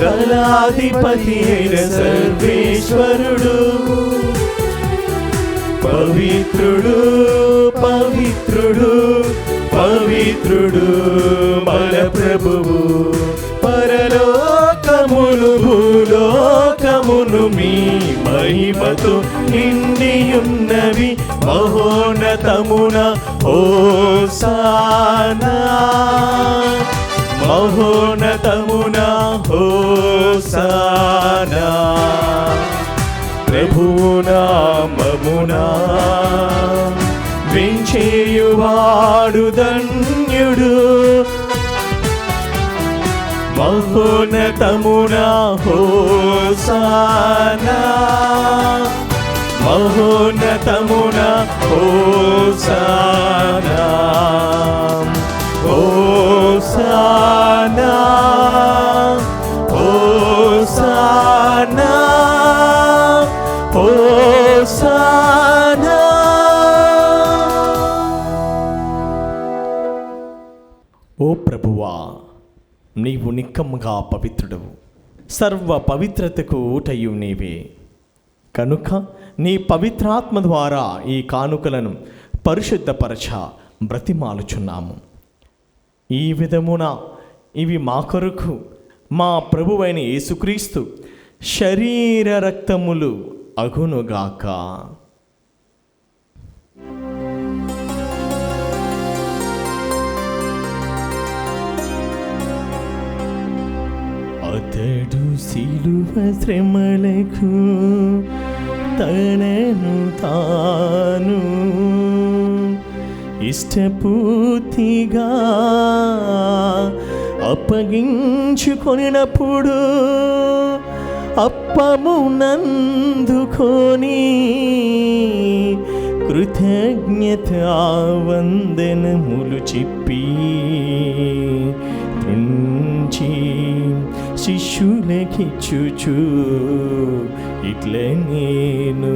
దళాధిపతి అయిన సర్వేశ్వరుడు, పవిత్రుడు పవిత్రుడు పవిత్రుడు మన ప్రభువు. పరలోకములు భూలోకమును మీ మహిమతో నిండియున్నవి, మహోన్నతమున హోసానా, మహోన్నతమున హోసానా. ప్రభువు నామమునా వించేయువాడు ధన్యుడు, మహోన్నతమున హోసానా, మహోన్నతమున హోసానా, హోసానా, హోసానా, హోసానా. ఓ ప్రభువా, నీవు నిక్కముగా పవిత్రుడవు, సర్వ పవిత్రతకు ఊటయు నీవే. కనుక నీ పవిత్రాత్మ ద్వారా ఈ కానుకలను పరిశుద్ధపరచ బ్రతిమాలుచున్నాము. ఈ విధమున ఇవి మా కొరకు మా ప్రభువైన యేసుక్రీస్తు శరీర రక్తములు అగునుగాక. అతడు సిలువ శ్రమలకు తనను తాను ఇష్టపూర్తిగా అప్పగించుకొనినప్పుడు అప్పమునందుకొని కృతజ్ఞతా వందనములు చెప్పి త్రుంచి శిష్యులకిచ్చుచు ఇట్ల నేను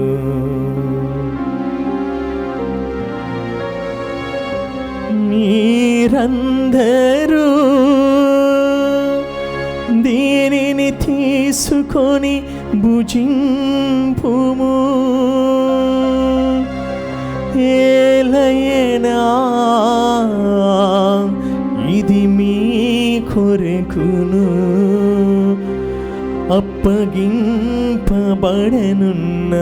మీరందరూ దీనిని తీసుకొని భుజింపుము, ఏలయనా ఇది మీ కొరకును అప్పగింపబడనున్న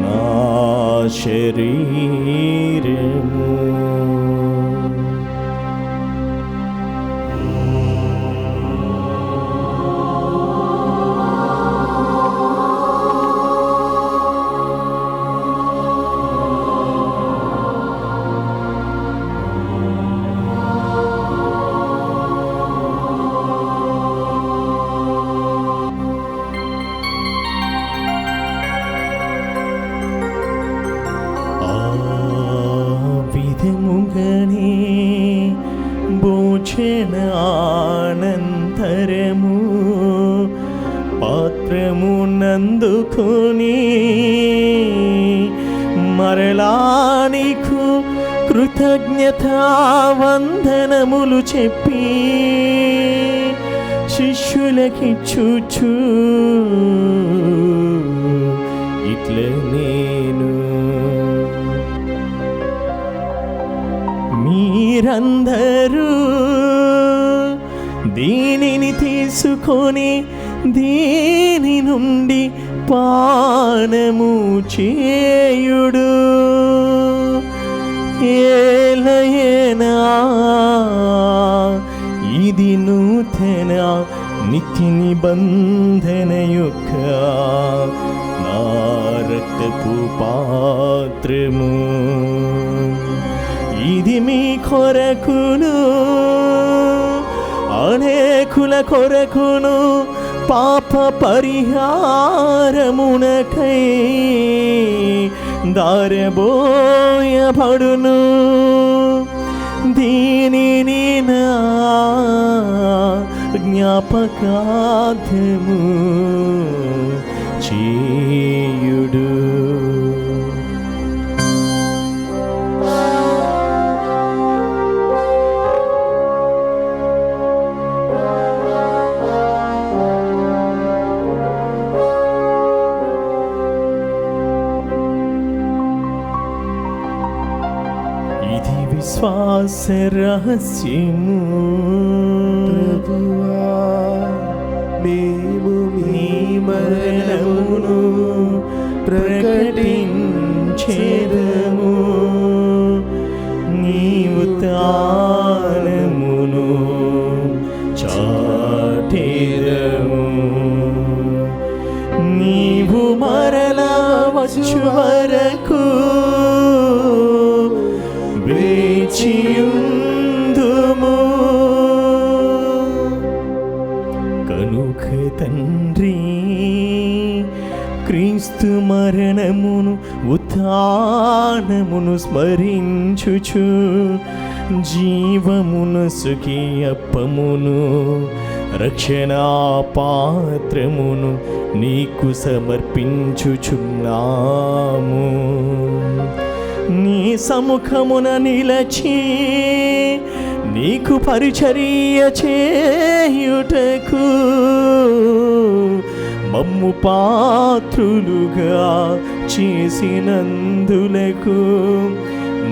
నా శరీరము. అనంతరము పాత్రము నందుకొని మరలా నీకు కృతజ్ఞతా వందనములు చెప్పి శిష్యులకిచ్చుచు ఇట్ల నేను మీరందరూ దీనిని తీసుకొని దీని నుండి పానము చేయుడు, ఏలయనా ఇది నూతన నిత్య నిబంధన యొక్క నా రక్తపు పాత్రము. ఇది మీ కొరకును అనేకుల కొరకును పాప పరిహారమునకై దారబోయబడును. దీనిని నా జ్ఞాపకార్థము జ్ఞాపకార్థము చేయుడు. ఇది విశ్వాస రహస్యము, మేము నీ మరణమును ప్రకటించెదము, నీ ఉత్థానమును చాటెదము. నీవు మరలా వచ్చు వరకు వేచియుందుము. కనుక తండ్రి, క్రీస్తు మరణమును ఉత్థానమును స్మరించుచు జీవమును సుఖీ అప్పమును రక్షణా పాత్రమును నీకు సమర్పించుచున్నాము. నీ సముఖమున నిలచి నీకు పరిచర్య చేయుటకు మమ్ము పాత్రులుగా చేసినందులకు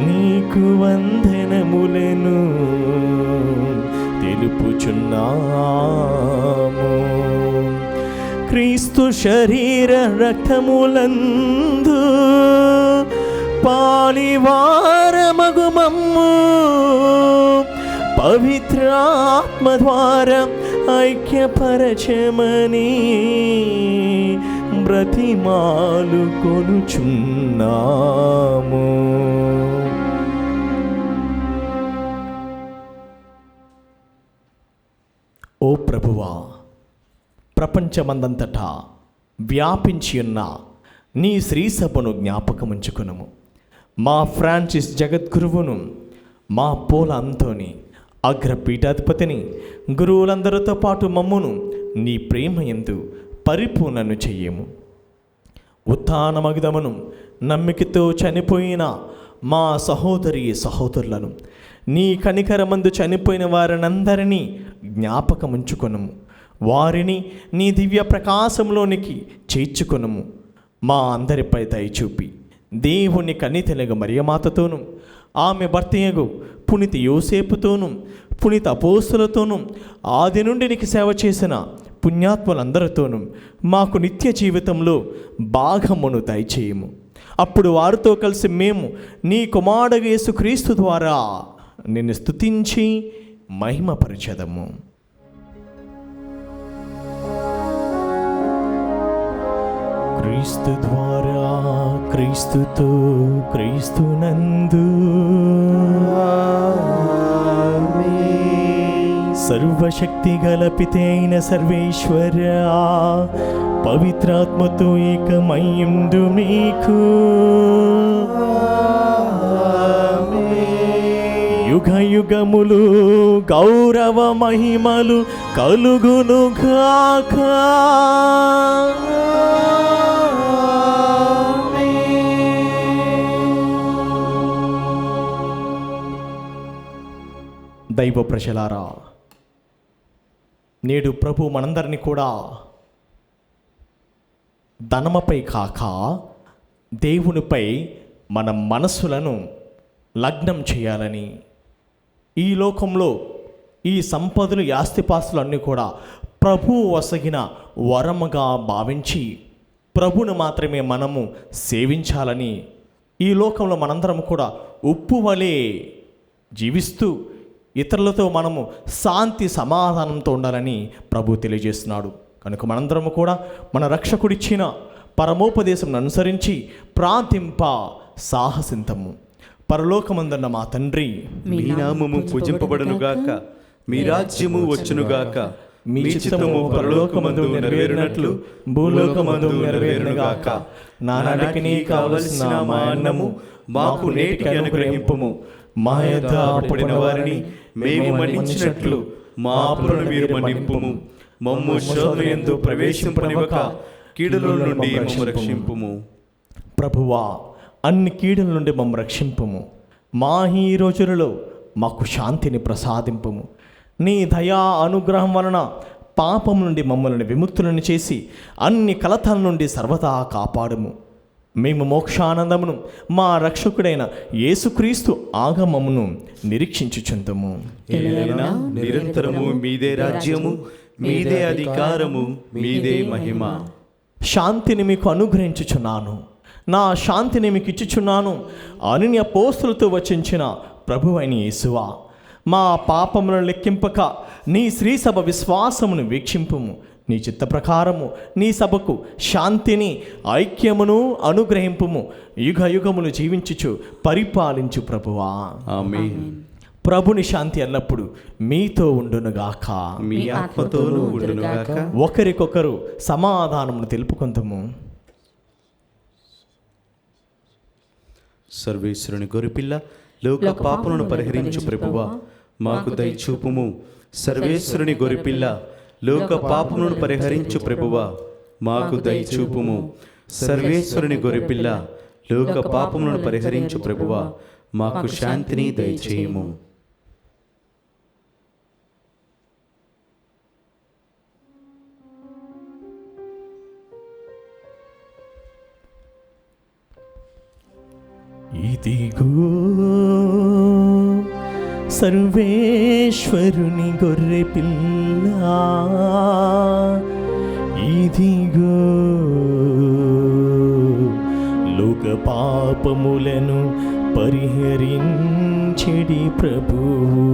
నీకు వందనములను తెలుపుచున్నాము. క్రీస్తు శరీర రక్తములందు పాలివారమగు మమ్ము పవిత్రాత్మ ద్వారా ఐక్యపరచమని బ్రతిమాలు కొనుచున్నాము. ఓ ప్రభువా, ప్రపంచమందంతటా వ్యాపించి ఉన్న నీ శ్రీసభను జ్ఞాపకముంచుకునము. మా ఫ్రాన్సిస్ జగద్గురువును, మా పోల అంతోని అగ్రపీఠాధిపతిని, గురువులందరితో పాటు మమ్మును నీ ప్రేమ యందు పరిపూర్ణను చెయ్యము. ఉత్థానమగుదమును నమ్మికతో చనిపోయిన మా సహోదరి సహోదరులను, నీ కనికరమందు చనిపోయిన వారినందరినీ జ్ఞాపకముంచుకొనుము. వారిని నీ దివ్య ప్రకాశంలోనికి చేర్చుకొనుము. మా అందరిపై దయచూపి దేవుని కన్నితెలగు మరియమాతతోను, ఆమె భర్తయగు పునీత యోసేపుతోను, పునీత అపోస్తులతోను, ఆది నుండి నీకు సేవ చేసిన పుణ్యాత్ములందరితోనూ మాకు నిత్య జీవితంలో భాగమును దయచేయము. అప్పుడు వారితో కలిసి మేము నీ కుమారుడు యేసుక్రీస్తు ద్వారా నిన్ను స్తుతించి మహిమపరచెదము. క్రీస్తు ద్వారా, క్రీస్తుతో, క్రీస్తునందు సర్వశక్తి గల పితే అయిన సర్వేశ్వర, పవిత్రాత్మతో ఏకమయ్యుండు మీకు యుగ యుగములు గౌరవ మహిమలు కలుగునుగాక. దైవ ప్రజలారా, నేడు ప్రభు మనందరినీ కూడా ధనముపై కాక దేవునిపై మన మనస్సులను లగ్నం చేయాలని, ఈ లోకంలో ఈ సంపదలు ఆస్తిపాస్తులు అన్నీ కూడా ప్రభువు వసగిన వరముగా భావించి ప్రభువును మాత్రమే మనము సేవించాలని, ఈ లోకంలో మనందరం కూడా ఉప్పు వలె జీవిస్తూ ఇతరులతో మనము శాంతి సమాధానంతో ఉండాలని ప్రభు తెలియజేస్తున్నాడు. కనుక మనందరము కూడా మన రక్షకుడిచ్చిన పరమోపదేశం అనుసరించి ప్రార్థింప సాహసింతము. పరలోకమందున్న మా తండ్రి, మీ నామము పూజింపబడునుగాక, మీ రాజ్యము వచ్చునుగాక, మీ చిత్తము పరలోకమందు నెరవేరినట్లు భూలోకమందు నెరవేరునుగాక. నానాటికి నీ కావలసిన మా అన్నము మాకు నేటికి అనుగ్రహింపుము. మా యొద్ద అప్పుడిన వారిని మేము మన్నించినట్లు మా అప్పులను మీరు మన్నింపుము. మమ్ము శోధనయందు ప్రవేశింపనివ్వక కీడుల నుండి మమ్ము రక్షింపుము. ప్రభువా, అన్ని కీడుల నుండి మమ్ము రక్షింపుము. మా ఈ రోజులలో మాకు శాంతిని ప్రసాదింపుము. నీ దయా అనుగ్రహం వలన పాపం నుండి మమ్మల్ని విముక్తులను చేసి అన్ని కలతల నుండి సర్వదా కాపాడుము. మేము మోక్షానందమును మా రక్షకుడైన యేసుక్రీస్తు ఆగమమును నిరీక్షించుచుందుము. ఏలైనా నిరంతరము మీదే రాజ్యము, మీదే అధికారము, మీదే మహిమ. శాంతిని మీకు అనుగ్రహించుచున్నాను, నా శాంతిని మీకు ఇచ్చుచున్నాను అని నీ అపోస్తులతో వచించిన ప్రభువైన యేసువా, మా పాపములను లెక్కింపక నీ శ్రీసభ విశ్వాసమును వీక్షింపుము. నీ చిత్త ప్రకారము నీ సభకు శాంతిని ఐక్యమును అనుగ్రహింపుము. యుగ యుగములు జీవించుచు పరిపాలించు ప్రభువా. ఆమేన్. ప్రభుని శాంతి ఎల్లప్పుడు మీతో ఉండునుగాక. మీ ఆత్మతోనూ ఉండునుగాక. ఒకరికొకరు సమాధానమును తెలుపుకొందుము. సర్వేశ్వరుని గొరిపిల్ల, లోక పాపలను పరిహరించు ప్రభువా, మాకు దయచూపుము. సర్వేశ్వరుని గొరిపిల్ల, లోక పాపములను పరిహరించు ప్రభువా, మాకు దయచూపుము. సర్వేశ్వరుని గొరిపిల్ల, లోక పాపములను పరిహరించు ప్రభువా, మాకు శాంతిని దయచేయము. ఇదిగో సర్వేశ్వరుని గొర్రె పిల్ల, ఇదిగో లోక పాపములను పరిహరించెడి ప్రభువు.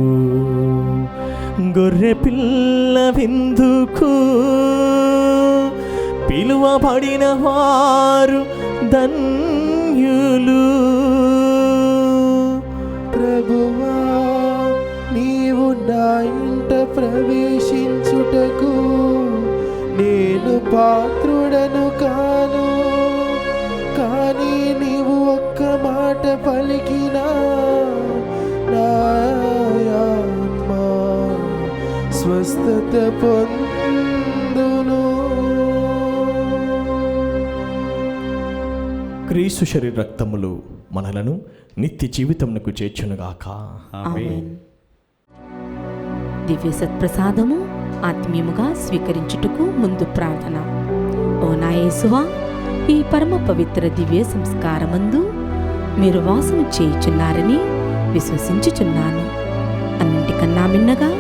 గొర్రె పిల్ల విందుకు పిలువబడిన వారు ధన్యులు. ప్రభువా, నీవు నా ఇంట ప్రవేశించుటకు నేను పాత్రుడను కాను. కానీ నీవు ఒక్క మాట పలికినా నా ఆత్మ స్వస్థత పొందును. క్రీస్తు శరీర రక్తములు మనలను నిత్య జీవితమునకు చేర్చునుగాక. ఆమేన్. దివ్య సత్ప్రసాదము ఆత్మీయముగా స్వీకరించుటకు ముందు ప్రార్థన. ఓ నా యేసువా, ఈ పరమ పవిత్ర దివ్య సంస్కారమందు మీరు వాసము చేయుచున్నారని విశ్వసించుచున్నాను. అన్నింటికన్నా మిన్నగా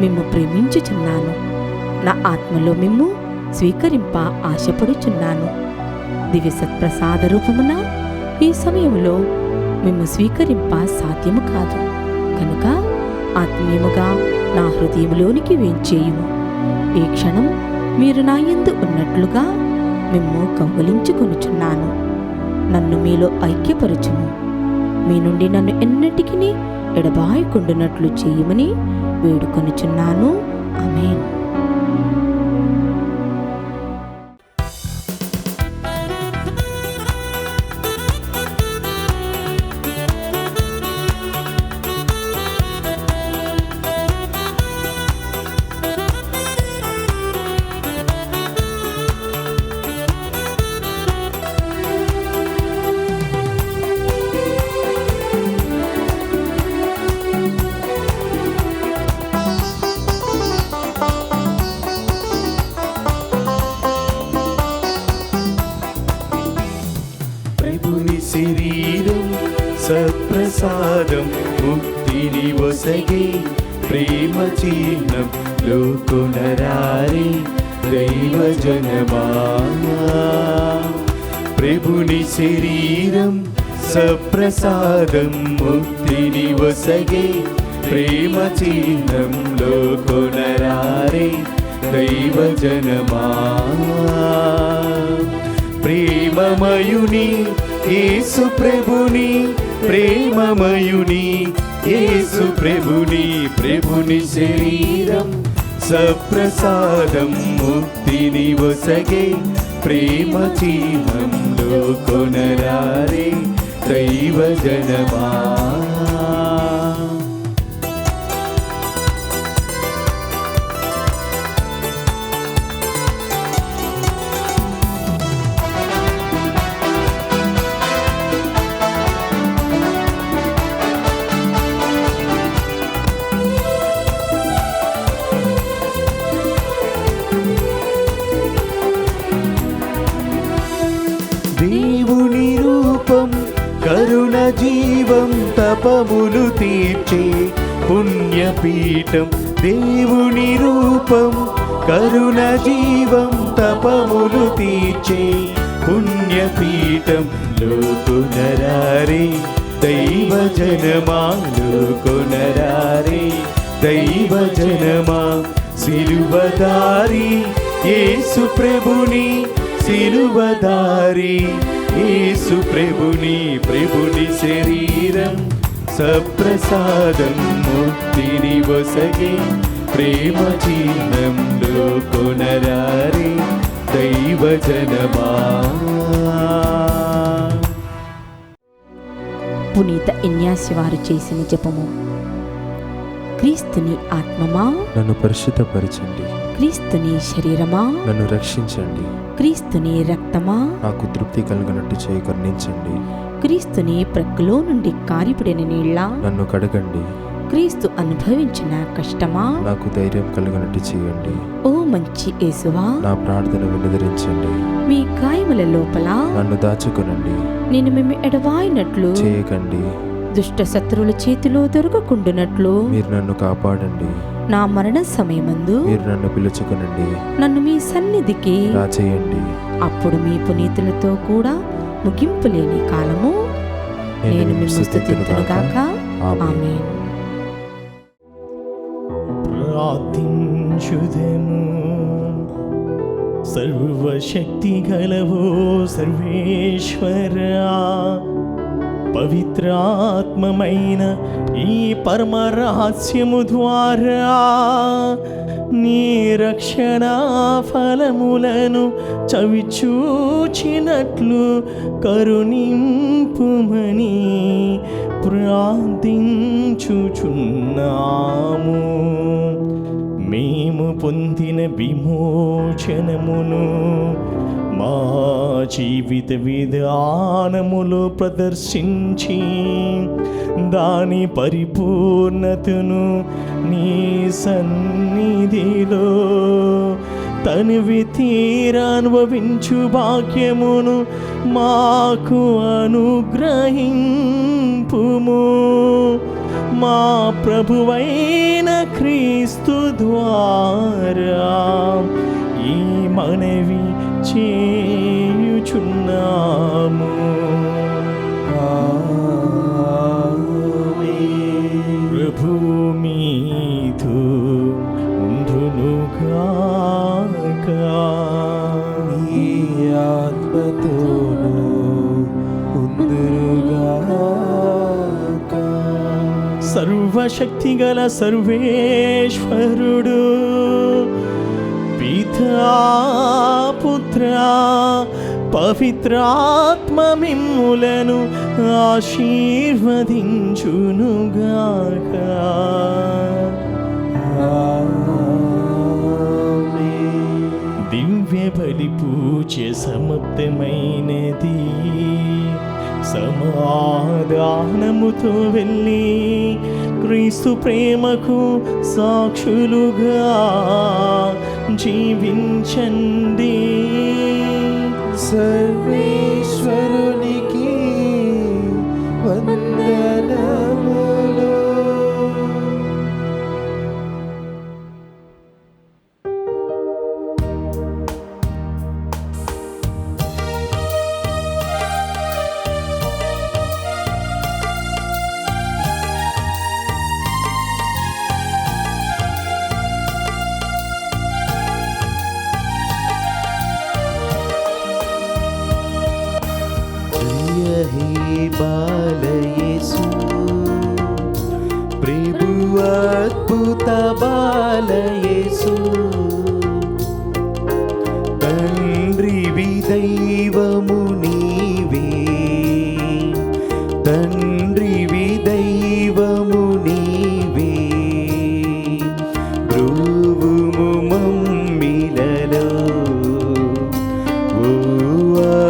మిమ్ము ప్రేమించుచున్నాను. నా ఆత్మలో మిమ్ము స్వీకరింప ఆశపడుచున్నాను. దివ్య సత్ప్రసాద రూపమున ఈ సమయంలో మిమ్ము స్వీకరింప సాధ్యము కాదు కనుక ఆత్మీయముగా నా హృదయంలోనికి వేంచేయుము. ఈ క్షణం మీరు నా యందు ఉన్నట్లుగా మిమ్ము కౌగిలించుకొనుచున్నాను. నన్ను మీలో ఐక్యపరచుము. మీ నుండి నన్ను ఎన్నటికీ ఎడబాయకుండునట్లు చేయమని వేడుకొనుచున్నాను. ఆమేన్. ప్రభుని శరీరం సత్ప్రసాదం ముక్తిని వసగే ప్రేమ చిహ్నం లోకొనరారే దైవ జనమా. ప్రభుని శరీరం సత్ప్రసాదం ముక్తిని వసగే ప్రేమ చిహ్నం లోకొనరారే దైవ జనమా. ప్రేమమయుని యేసు ప్రభుని, ప్రేమమయుని యేసు ప్రభుని, ప్రభుని శరీరం సప్రసాదం ముక్తిని వసగే ప్రేమ చిహ్నంలో కొనరారే దైవ జనమా. తపములు తీర్చే పుణ్యపీఠం, దేవుని రూపం కరుణ జీవం, తపములు తీర్చే పుణ్యపీఠం. లోకొనరారే దైవ జనమా, లోకొనరారే దైవ జనమా, సిలువదారి యేసు ప్రభుని, సిలువదారి యేసు ప్రభుని, ప్రభుని శరీరం సప్రసాదం, ముక్తిని వసగే ప్రేమ చిహ్నంలో కొనరారే దైవ జనమా. పునీత ఇన్యాసి వారు చేసిన జపము. క్రీస్తుని ఆత్మమా నన్ను పరిశుద్ధపరచండి, క్రీస్తుని శరీరమా నన్ను రక్షించండి, క్రీస్తుని రక్తమా నాకు తృప్తి కలుగునట్టు చేయి కరుణించండి, క్రీస్తుని ప్రక్కలో నుండి కారిపడిన నీళ్ళ నన్ను కడగండి, క్రీస్తు అనుభవించిన కష్టమా నాకు ధైర్యం కలుగునట్టు చేయండి, ఓ మంచి యేసువా నా ప్రార్థన వినదరించండి, మీ గాయముల లోపల నన్ను దాచుకొనండి, నేను మేము ఎడవాయినట్లు చేయకండి, దుష్ట శత్రువుల చేతిలో దొరకకుండునట్లు మీరు నన్ను కాపాడండి, నా మరణ సమయమందు మీరు నన్ను పిలుచుకొనండి, నన్ను మీ సన్నిధికి చేయండి. అప్పుడు మీ పునీతులతో కూడా ముగింపు లేని కాలము నేను మిమ్ము స్తుతింతునుగాక. ఆమేన్. ప్రార్థించుదము. సర్వశక్తి గలవో సర్వేశ్వరా, పవిత్రాత్మమైన ఈ పరమ రహస్యము ద్వారా నీ రక్షణ ఫలములను చవిచూచినట్లు కరుణింపుమని ప్రార్థించుచున్నాము. మేము పొందిన విమోచనమును మా జీవిత విధానములో ప్రదర్శించి దాని పరిపూర్ణతను నీ సన్నిధిలో తనివి తీరానుభవించు భాగ్యమును మాకు అనుగ్రహింపుము. మా ప్రభువైన క్రీస్తు ద్వారా ఈ మనవి చేయుచున్నాము. ప్రభు మీతో ఉండునుగాక. ఈ ఆత్మతోను ఉందురుగాక. సర్వశక్తిగల సర్వేశ్వరుడు పితా పుత్ర పవిత్రాత్మ మిమ్ములను ఆశీర్వదించునుగాక. దివ్య బలి పూజ సమాప్తమైనది. సమాధానముతో వెళ్ళి క్రీస్తు ప్రేమకు సాక్షులుగా జీవించండి. సర్వేశ్వరునికి వందనములు. హే బాలయేసు ప్రభు అద్భుత బాలయేసు, తండ్రివి దైవము నీవే, తండ్రివి దైవము నీవే, బ్రువుము మమ్మిలలో ఓ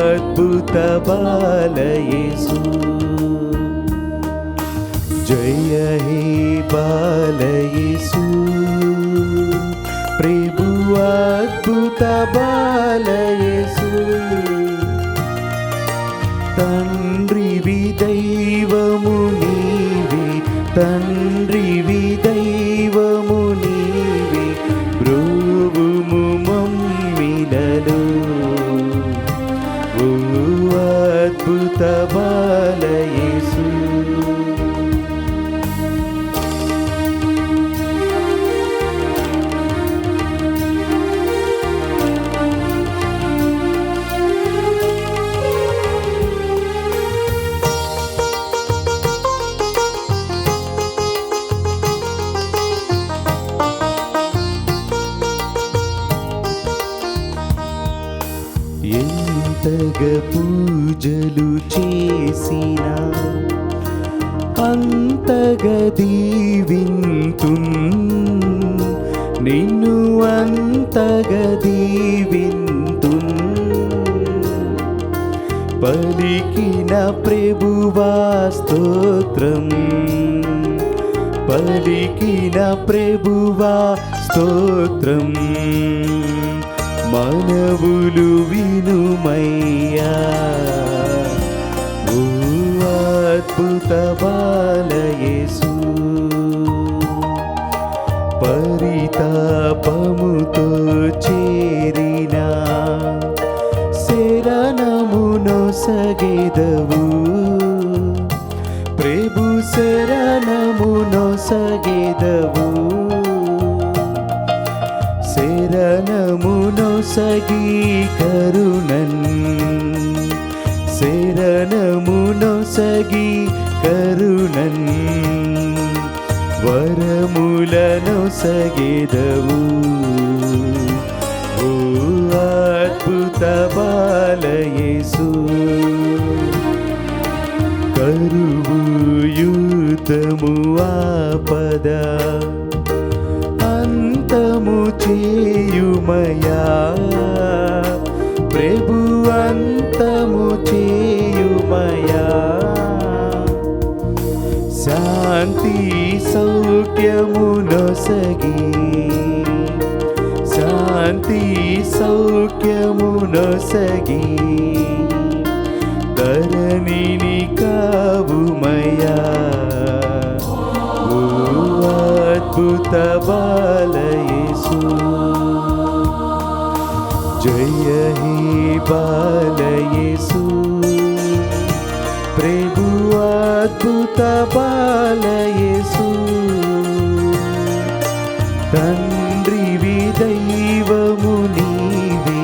అద్భుత బాలయేసు. జయ హే బాలయేసు, ప్రేమ పూజలు చేసిన అంతగా దీవింతున్, నిన్ను అంతగా దీవింతున్. పలికిన ప్రభువా స్తోత్రం, పలికిన ప్రభువా స్తోత్రం. మనవులు వినుమయ్యా, ఓ అద్భుత బాలయేసు. పరితాపముతో చేరిన శరణమునొసగెదవు, ప్రభు శరణమునొసగెదవు. శరణమునొసగి కరుణన్, శరణమునొసగి కరుణన్. వరములనొసగెదవు, ఓ అద్భుత బాలయేసు. కరువు యుద్ధము ఆపద అంతము చేయుమయా, ప్రభు అంతము చేయుమయా. శాంతి సౌఖ్యమునొసగి, శాంతి సౌఖ్యమునొసగి. ధరణిని కావుమయా, ఓ అద్భుత బాలయేసు. జయ హే బాలయేసు, ప్రభు అద్భుత బాలయేసు. తండ్రివి దైవము నీవే,